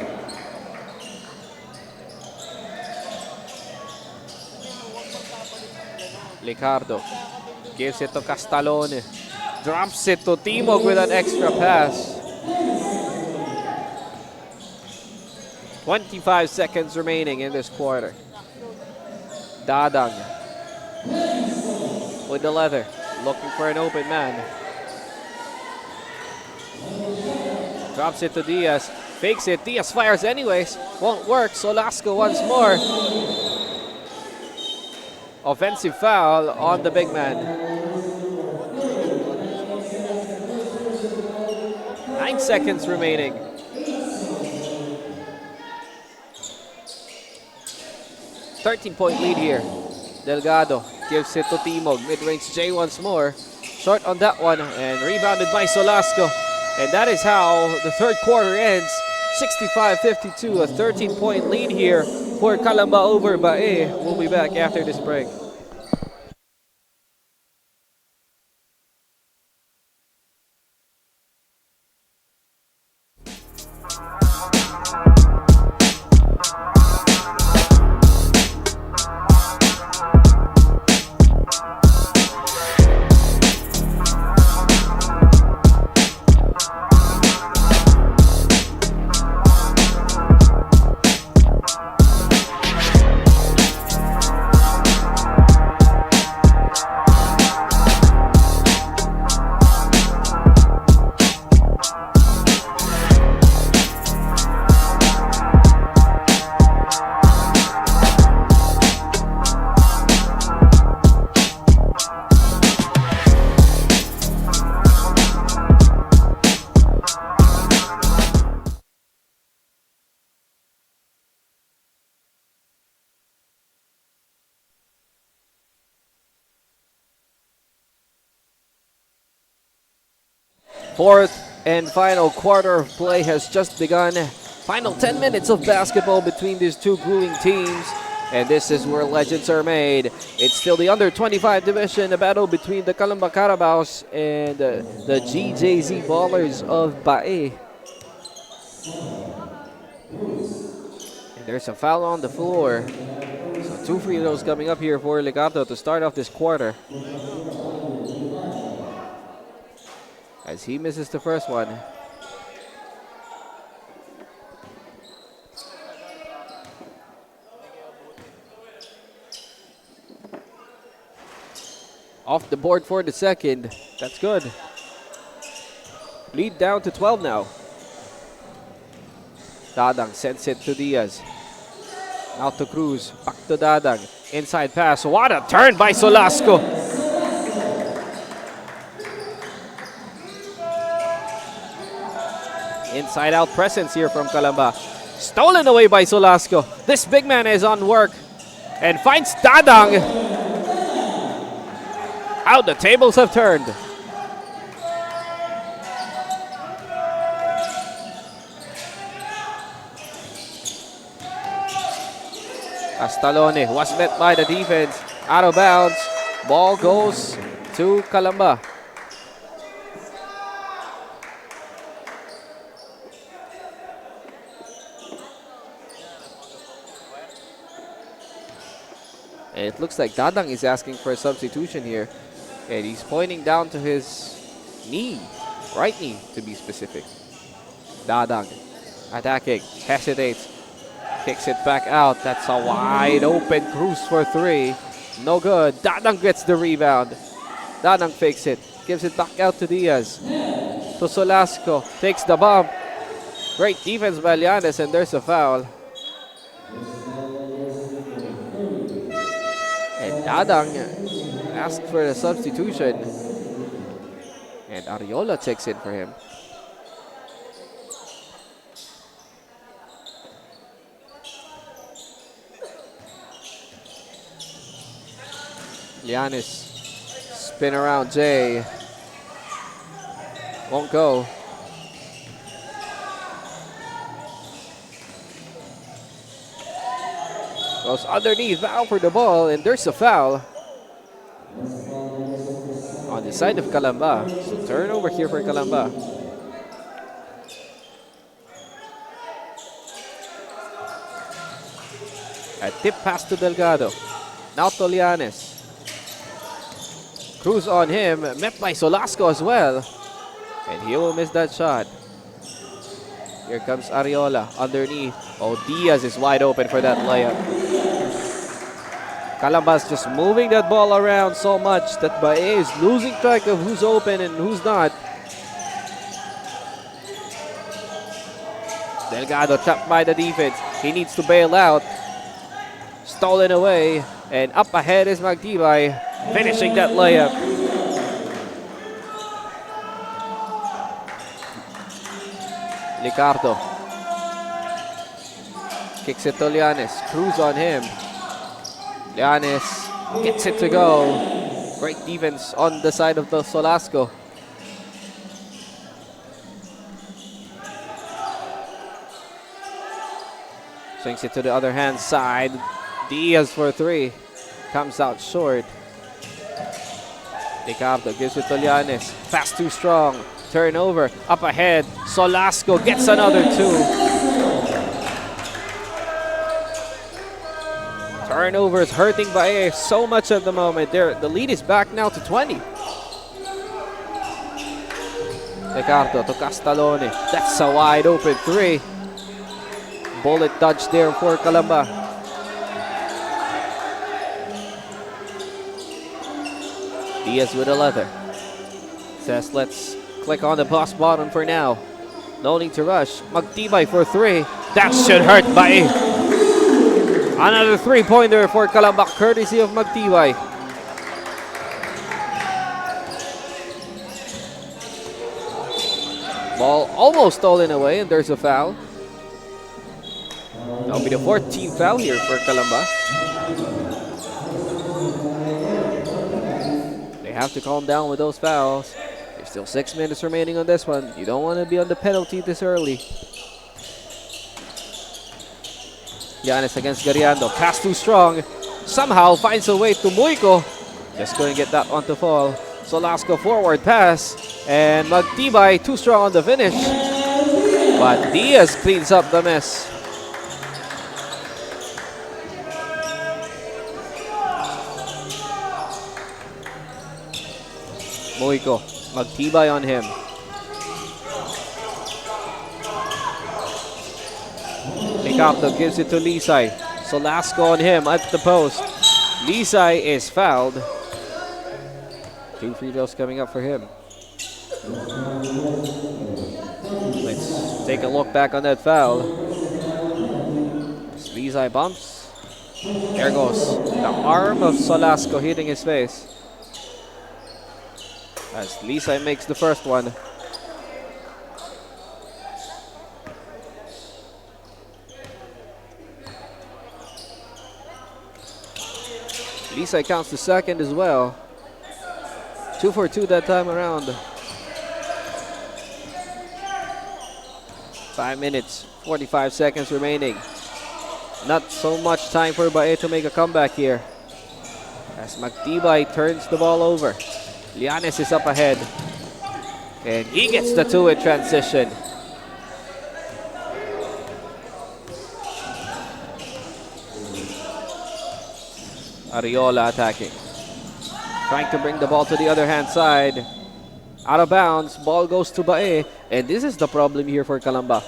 Licardo gives it to Castalone. Drops it to Timog with an extra pass. 25 seconds remaining in this quarter. Dadang with the leather, looking for an open man. Drops it to Diaz, fakes it, Diaz fires anyways, won't work, Solasco once more. Offensive foul on the big man. 9 seconds remaining. .point lead here. Delgado gives it to Timog. Mid-range J once more. Short on that one and rebounded by Solasco. And that is how the third quarter ends. 65-52, a 13-point lead here for Calamba over Bae. We'll be back after this break. Fourth and final quarter of play has just begun. Final 10 minutes of basketball between these two grueling teams. And this is where legends are made. It's still the under 25 division, a battle between the Calamba Carabaos and the GJZ Ballers of Bae. And there's a foul on the floor. So 2 free throws coming up here for Licardo to start off this quarter. As he misses the first one. Off the board for the second. That's good. Lead down to 12 now. Dadang sends it to Diaz. Out to Cruz. Back to Dadang. Inside pass. What a turn by Solasco. Inside out presence here from Calamba. Stolen away by Solasco. This big man is on work and finds Dadang. How the tables have turned. Castalone was met by the defense. Out of bounds. Ball goes to Calamba. And it looks like Dadang is asking for a substitution here. And he's pointing down to his knee. Right knee, to be specific. Dadang attacking. Hesitates. Kicks it back out. That's a wide open Cruz for 3. No good. Dadang gets the rebound. Dadang fakes it. Gives it back out to Diaz. To Solasco. Takes the bump. Great defense by Llanes, and there's a foul. And Dadang asked for a substitution. And Ariola checks in for him. Giannis, spin around Jay. Won't go. Goes underneath, Val for the ball, and there's a foul on the side of Calamba. So turnover here for Calamba. A tip pass to Delgado. Now to Lianes. Cruz on him, met by Solasco as well. And he will miss that shot. Here comes Ariola underneath. Oh, Diaz is wide open for that layup. Calambas just moving that ball around so much that Bae is losing track of who's open and who's not. Delgado trapped by the defense. He needs to bail out. Stolen away. And up ahead is Magdibay, finishing that layup. Licardo. Kicks it to Lianes. Cruz on him. Lianes gets it to go. Great defense on the side of the Solasco. Swings it to the other hand side. Diaz for three. Comes out short. Ricardo gives it to Lianes. Pass too strong. Turnover. Up ahead. Solasco gets another two. Turnovers hurting Bae so much at the moment. The lead is back now to 20. Ricardo to Castalone. That's a wide open three. Bullet dodge there for Calamba. Diaz with a leather. Says let's click on the pause button for now. No need to rush. Magdibay for three. That should hurt Bae. Another three-pointer for Calamba, courtesy of Magdibay. Ball almost stolen away, and there's a foul. That'll be the 14th foul here for Calamba. They have to calm down with those fouls. There's still 6 minutes remaining on this one. You don't want to be on the penalty this early. Giannis against Gariando. Pass too strong. Somehow finds a way to Muico. Just couldn't get that one to fall. Solasco forward pass. And Magdibay too strong on the finish. But Diaz cleans up the mess. Muico. Magdibay on him. Ricardo gives it to Lisay. Solasco on him at the post. Lisay is fouled. 2 free throws coming up for him. Let's take a look back on that foul. Lisay bumps. There goes the arm of Solasco hitting his face. As Lisay makes the first one. Lisay counts the second as well. 2 for 2 that time around. 5 minutes, 45 seconds remaining. Not so much time for Bae to make a comeback here. As Magdibay turns the ball over. Lianes is up ahead. And he gets the two in transition. Ariola attacking. Trying to bring the ball to the other hand side. Out of bounds. Ball goes to Bae. And this is the problem here for Calamba.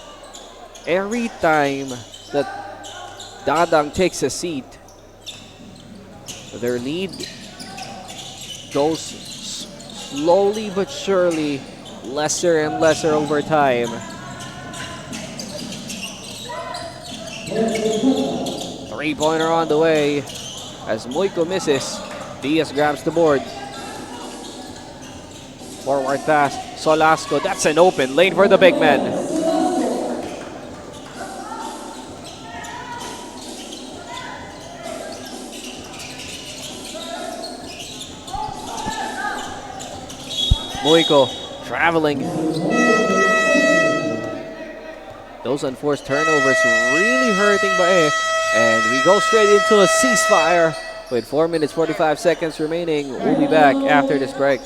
Every time that Dadang takes a seat, their lead goes slowly but surely lesser and lesser over time. Three-pointer on the way. As Muico misses, Diaz grabs the board. Forward pass, Solasco. That's an open lane for the big man. Moiko traveling. Those unforced turnovers really hurting Bae. And we go straight into a ceasefire with 4 minutes 45 seconds remaining. We'll be back after this break.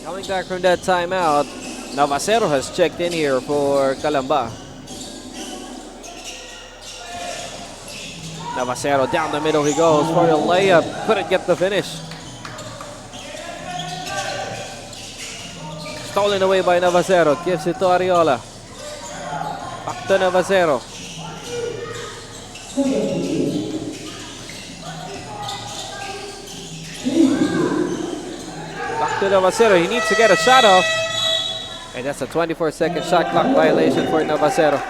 Coming back from that timeout, Navacero has checked in here for Calamba. Navacero down the middle he goes for the layup. Couldn't get the finish. Stolen away by Navacero. Gives it to Ariola. Back to Navacero. Back to Navacero. He needs to get a shot off. And that's a 24-second shot clock violation for Navacero.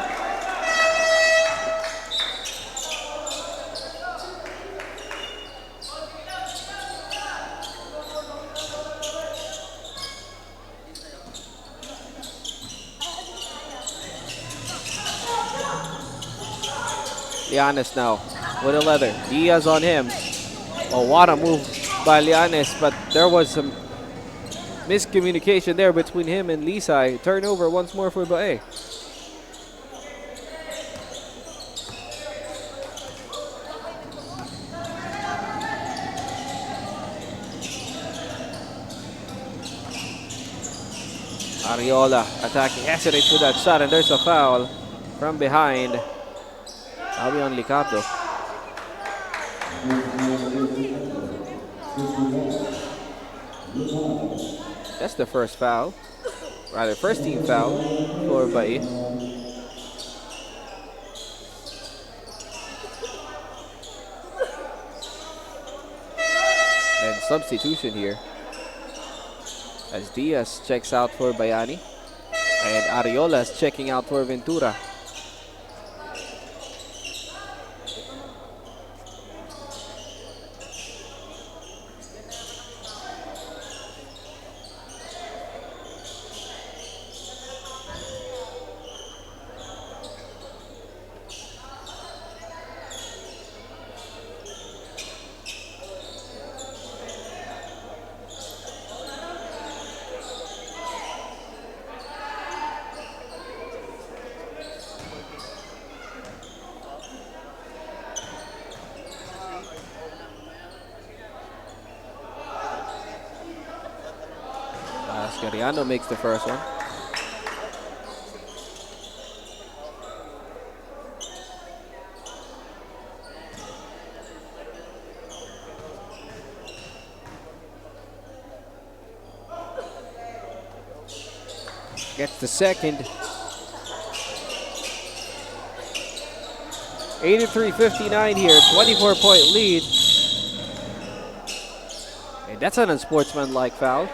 Lianes now with a leather. Diaz on him. Oh, what a move by Lianes, but there was some miscommunication there between him and Lisay. Turnover once more for Bae. Ariola attacking, hesitates with that shot, and there's a foul from behind. That'll be on Licardo. That's the first foul. Rather, first team foul for Bae. And substitution here, as Diaz checks out for Bayani. And Ariola is checking out for Ventura. Scariano makes the first one. Gets the second. 83-59 here, 24-point lead. And that's an unsportsmanlike foul.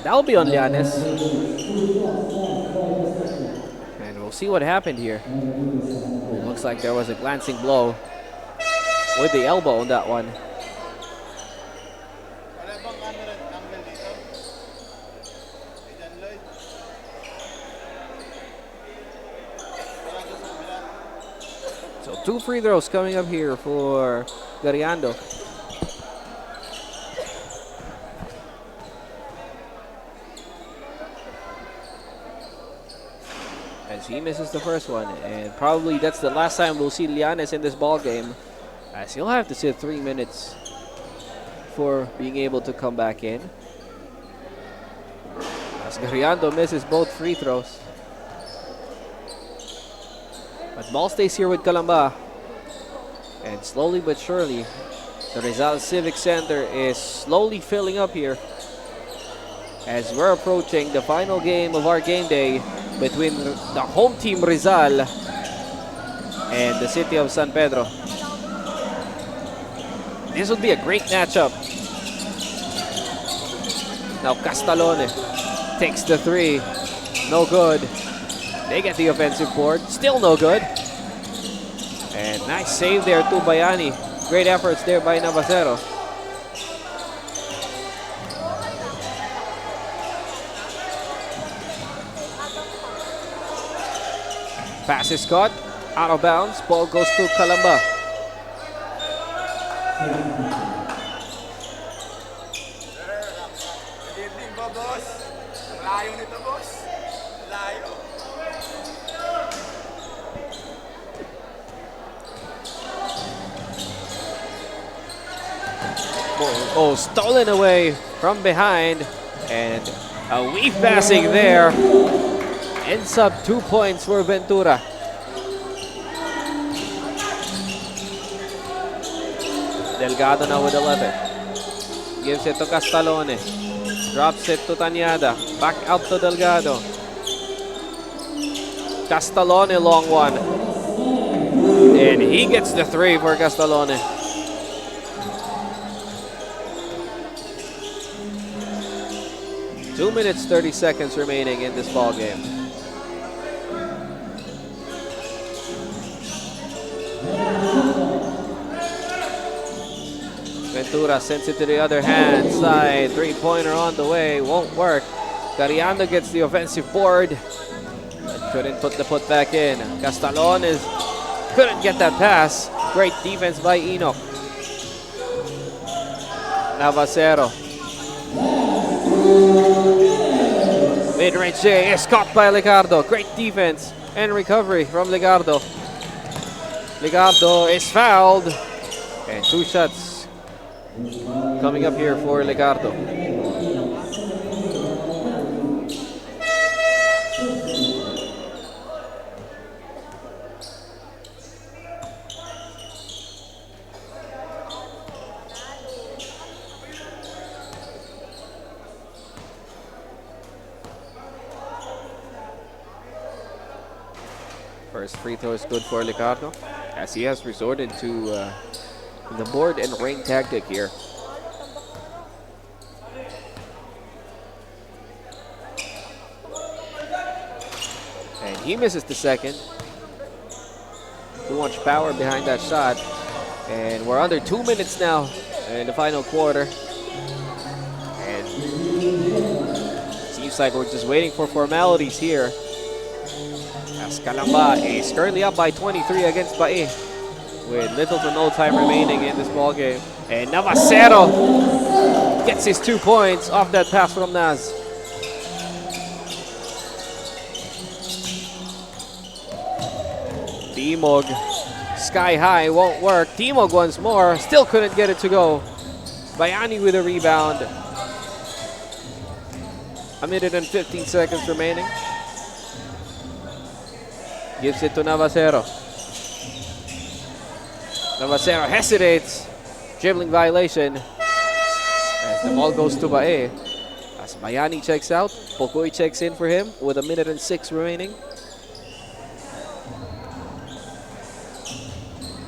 That'll be on Lianes. And we'll see what happened here. Ooh, looks like there was a glancing blow with the elbow on that one. So 2 free throws coming up here for Gariando. As he misses the first one, and probably that's the last time we'll see Lianes in this ball game. As he'll have to sit 3 minutes for being able to come back in. As Gariando misses both free throws. But ball stays here with Calamba. And slowly but surely, the Rizal Civic Center is slowly filling up here as we're approaching the final game of our game day between the home team Rizal and the city of San Pedro. This would be a great matchup. Now Castalone takes the three. No good. They get the offensive board. Still no good. And nice save there to Bayani. Great efforts there by Navacero. Pass is caught. Out of bounds. Ball goes to Calamba. Good evening po, boss. Layo nito, boss. Layo. Oh, stolen away from behind. And a weave passing there. Ends up 2 points for Ventura. Delgado now with 11. Gives it to Castalone. Drops it to Tanyada. Back out to Delgado. Castalone, long one. And he gets the three for Castalone. Two minutes, 30 seconds remaining in this ball game. Ventura sends it to the other hand side. Three-pointer on the way. Won't work. Gariando gets the offensive board. But couldn't put the put back in. Castalone couldn't get that pass. Great defense by Enoch. Navacero. Mid-range is caught by Ligardo. Great defense and recovery from Ligardo. Ligardo is fouled. And two shots coming up here for Ligardo. First free throw is good for Ligardo, as he has resorted to the board and ring tactic here. And he misses the second. Too much power behind that shot. And we're under 2 minutes now in the final quarter. And seems like we're just waiting for formalities here. As Calamba is currently up by 23 against Bae, with little to no time remaining in this ball game. And Navacero gets his 2 points off that pass from Naz. Timog, sky high, won't work. Timog once more, still couldn't get it to go. Bayani with a rebound. A minute and 15 seconds remaining. Gives it to Navacero. Navacero hesitates. Dribbling violation. As the ball goes to Bae. As Bayani checks out, Pocoy checks in for him with a minute and 6 remaining.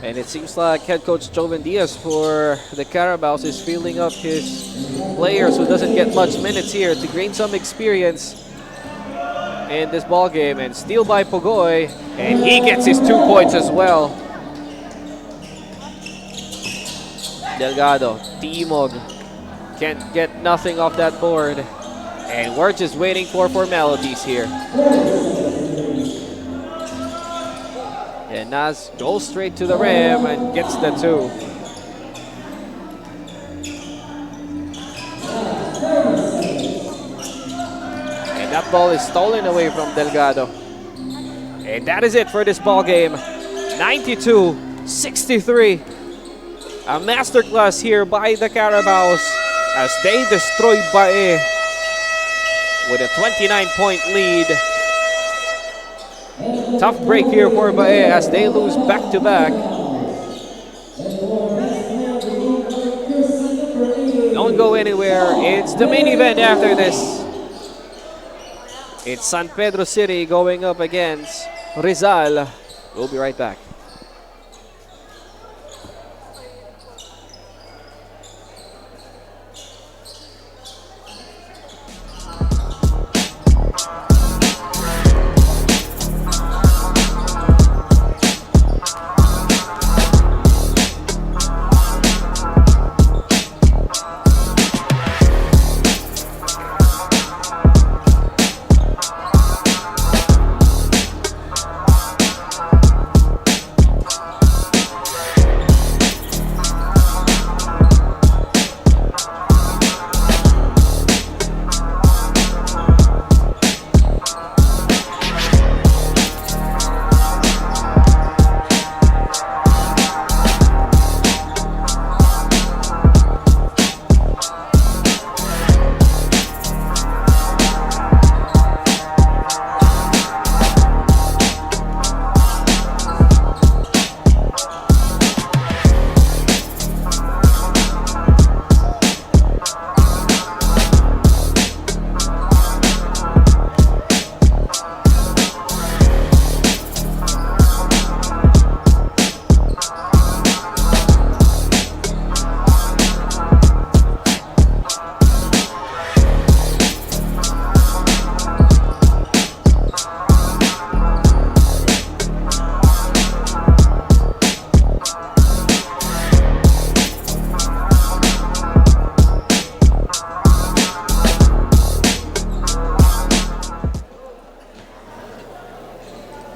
And it seems like head coach Joven Diaz for the Carabaos is fielding up his players who doesn't get much minutes here to gain some experience in this ball game. And steal by Pogoy, and he gets his 2 points as well. Delgado, Timog can't get nothing off that board, and we're just waiting for formalities here. And Naz goes straight to the rim and gets the 2. That ball is stolen away from Delgado. And that is it for this ball game. 92-63. A masterclass here by the Carabaos as they destroy Bae with a 29-point lead. Tough break here for Bae as they lose back-to-back. Don't go anywhere. It's the main event after this. It's San Pedro City going up against Rizal. We'll be right back.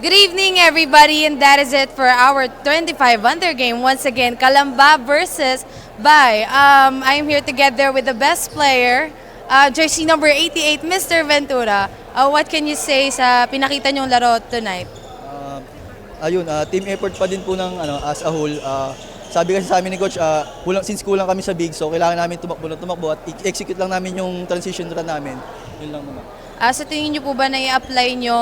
Good evening, everybody, and that is it for our 25 under game. Once again, Calamba versus Bay. I'm here together with the best player, jersey number 88, Mr. Ventura. What can you say sa pinakita niyong laro tonight? Team effort pa din po ng as a whole. Sabi kasi sa amin ni coach, kulang kami sa big, so kailangan namin tumakbo at execute lang namin yung transition run namin. Yun lang naman. Sa tingin niyo po ba na i-apply niyo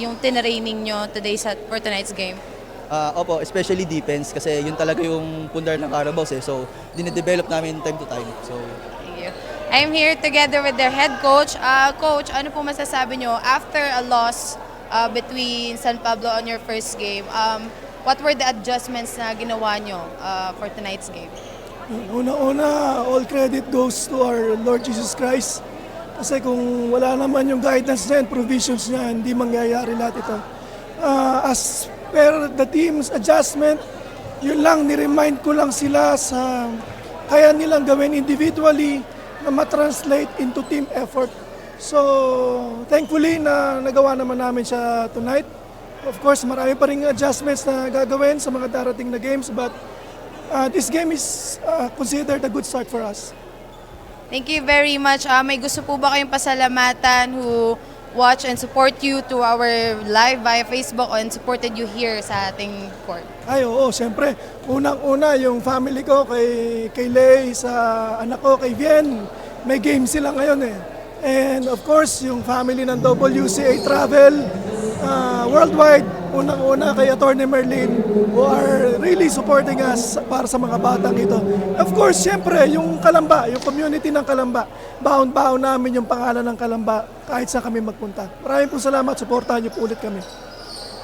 yung tinraining niyo today for tonight's game? Opo, especially defense kasi yun talaga yung pundar ng Carabaos So, dine-develop namin time to time. So, thank you. I'm here together with their head coach. Coach, ano po masasabi niyo after a loss between San Pablo on your first game? What were the adjustments na ginawa nyo for tonight's game? Una-una, all credit goes to our Lord Jesus Christ. Kasi kung wala naman yung guidance niya and provisions niya, hindi mangyayari lahat ito. As per the team's adjustment, yun lang, ni-remind ko lang sila sa kaya nilang gawin individually na ma-translate into team effort. So, thankfully na nagawa naman namin siya tonight. Of course, marami pa ring adjustments na gagawin sa mga darating na games, but this game is considered a good start for us. Thank you very much. May gusto po ba kayong pasalamatan who watch and support you to our live via Facebook and supported you here sa ating court? Ay, oo, siyempre. Unang-una, yung family ko, kay Lay, sa anak ko, kay Vien. May game sila ngayon eh. And of course, yung family ng WCA Travel, worldwide, unang-una kay Atty. Merlin, who are really supporting us para sa mga batang ito. Of course, siyempre, yung Calamba, yung community ng Calamba, baon-baon namin yung pangalan ng Calamba kahit saan kami magpunta. Maraming po salamat, supportahan niyo po ulit kami.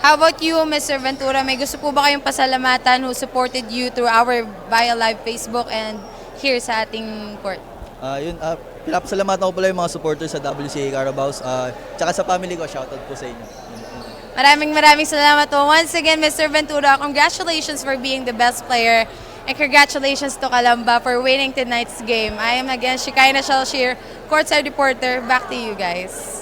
How about you, Mr. Ventura? May gusto po ba kayong pasalamatan who supported you through our via live Facebook and here sa ating court? Pinapasalamatan ko pala yung mga supporters sa WCA Carabaos. Tsaka sa family ko, shoutout po sa inyo. Maraming salamat po. Once again, Mr. Ventura, congratulations for being the best player and congratulations to Calamba for winning tonight's game. I am again Shekinah Shalshir, courtside reporter. Back to you guys.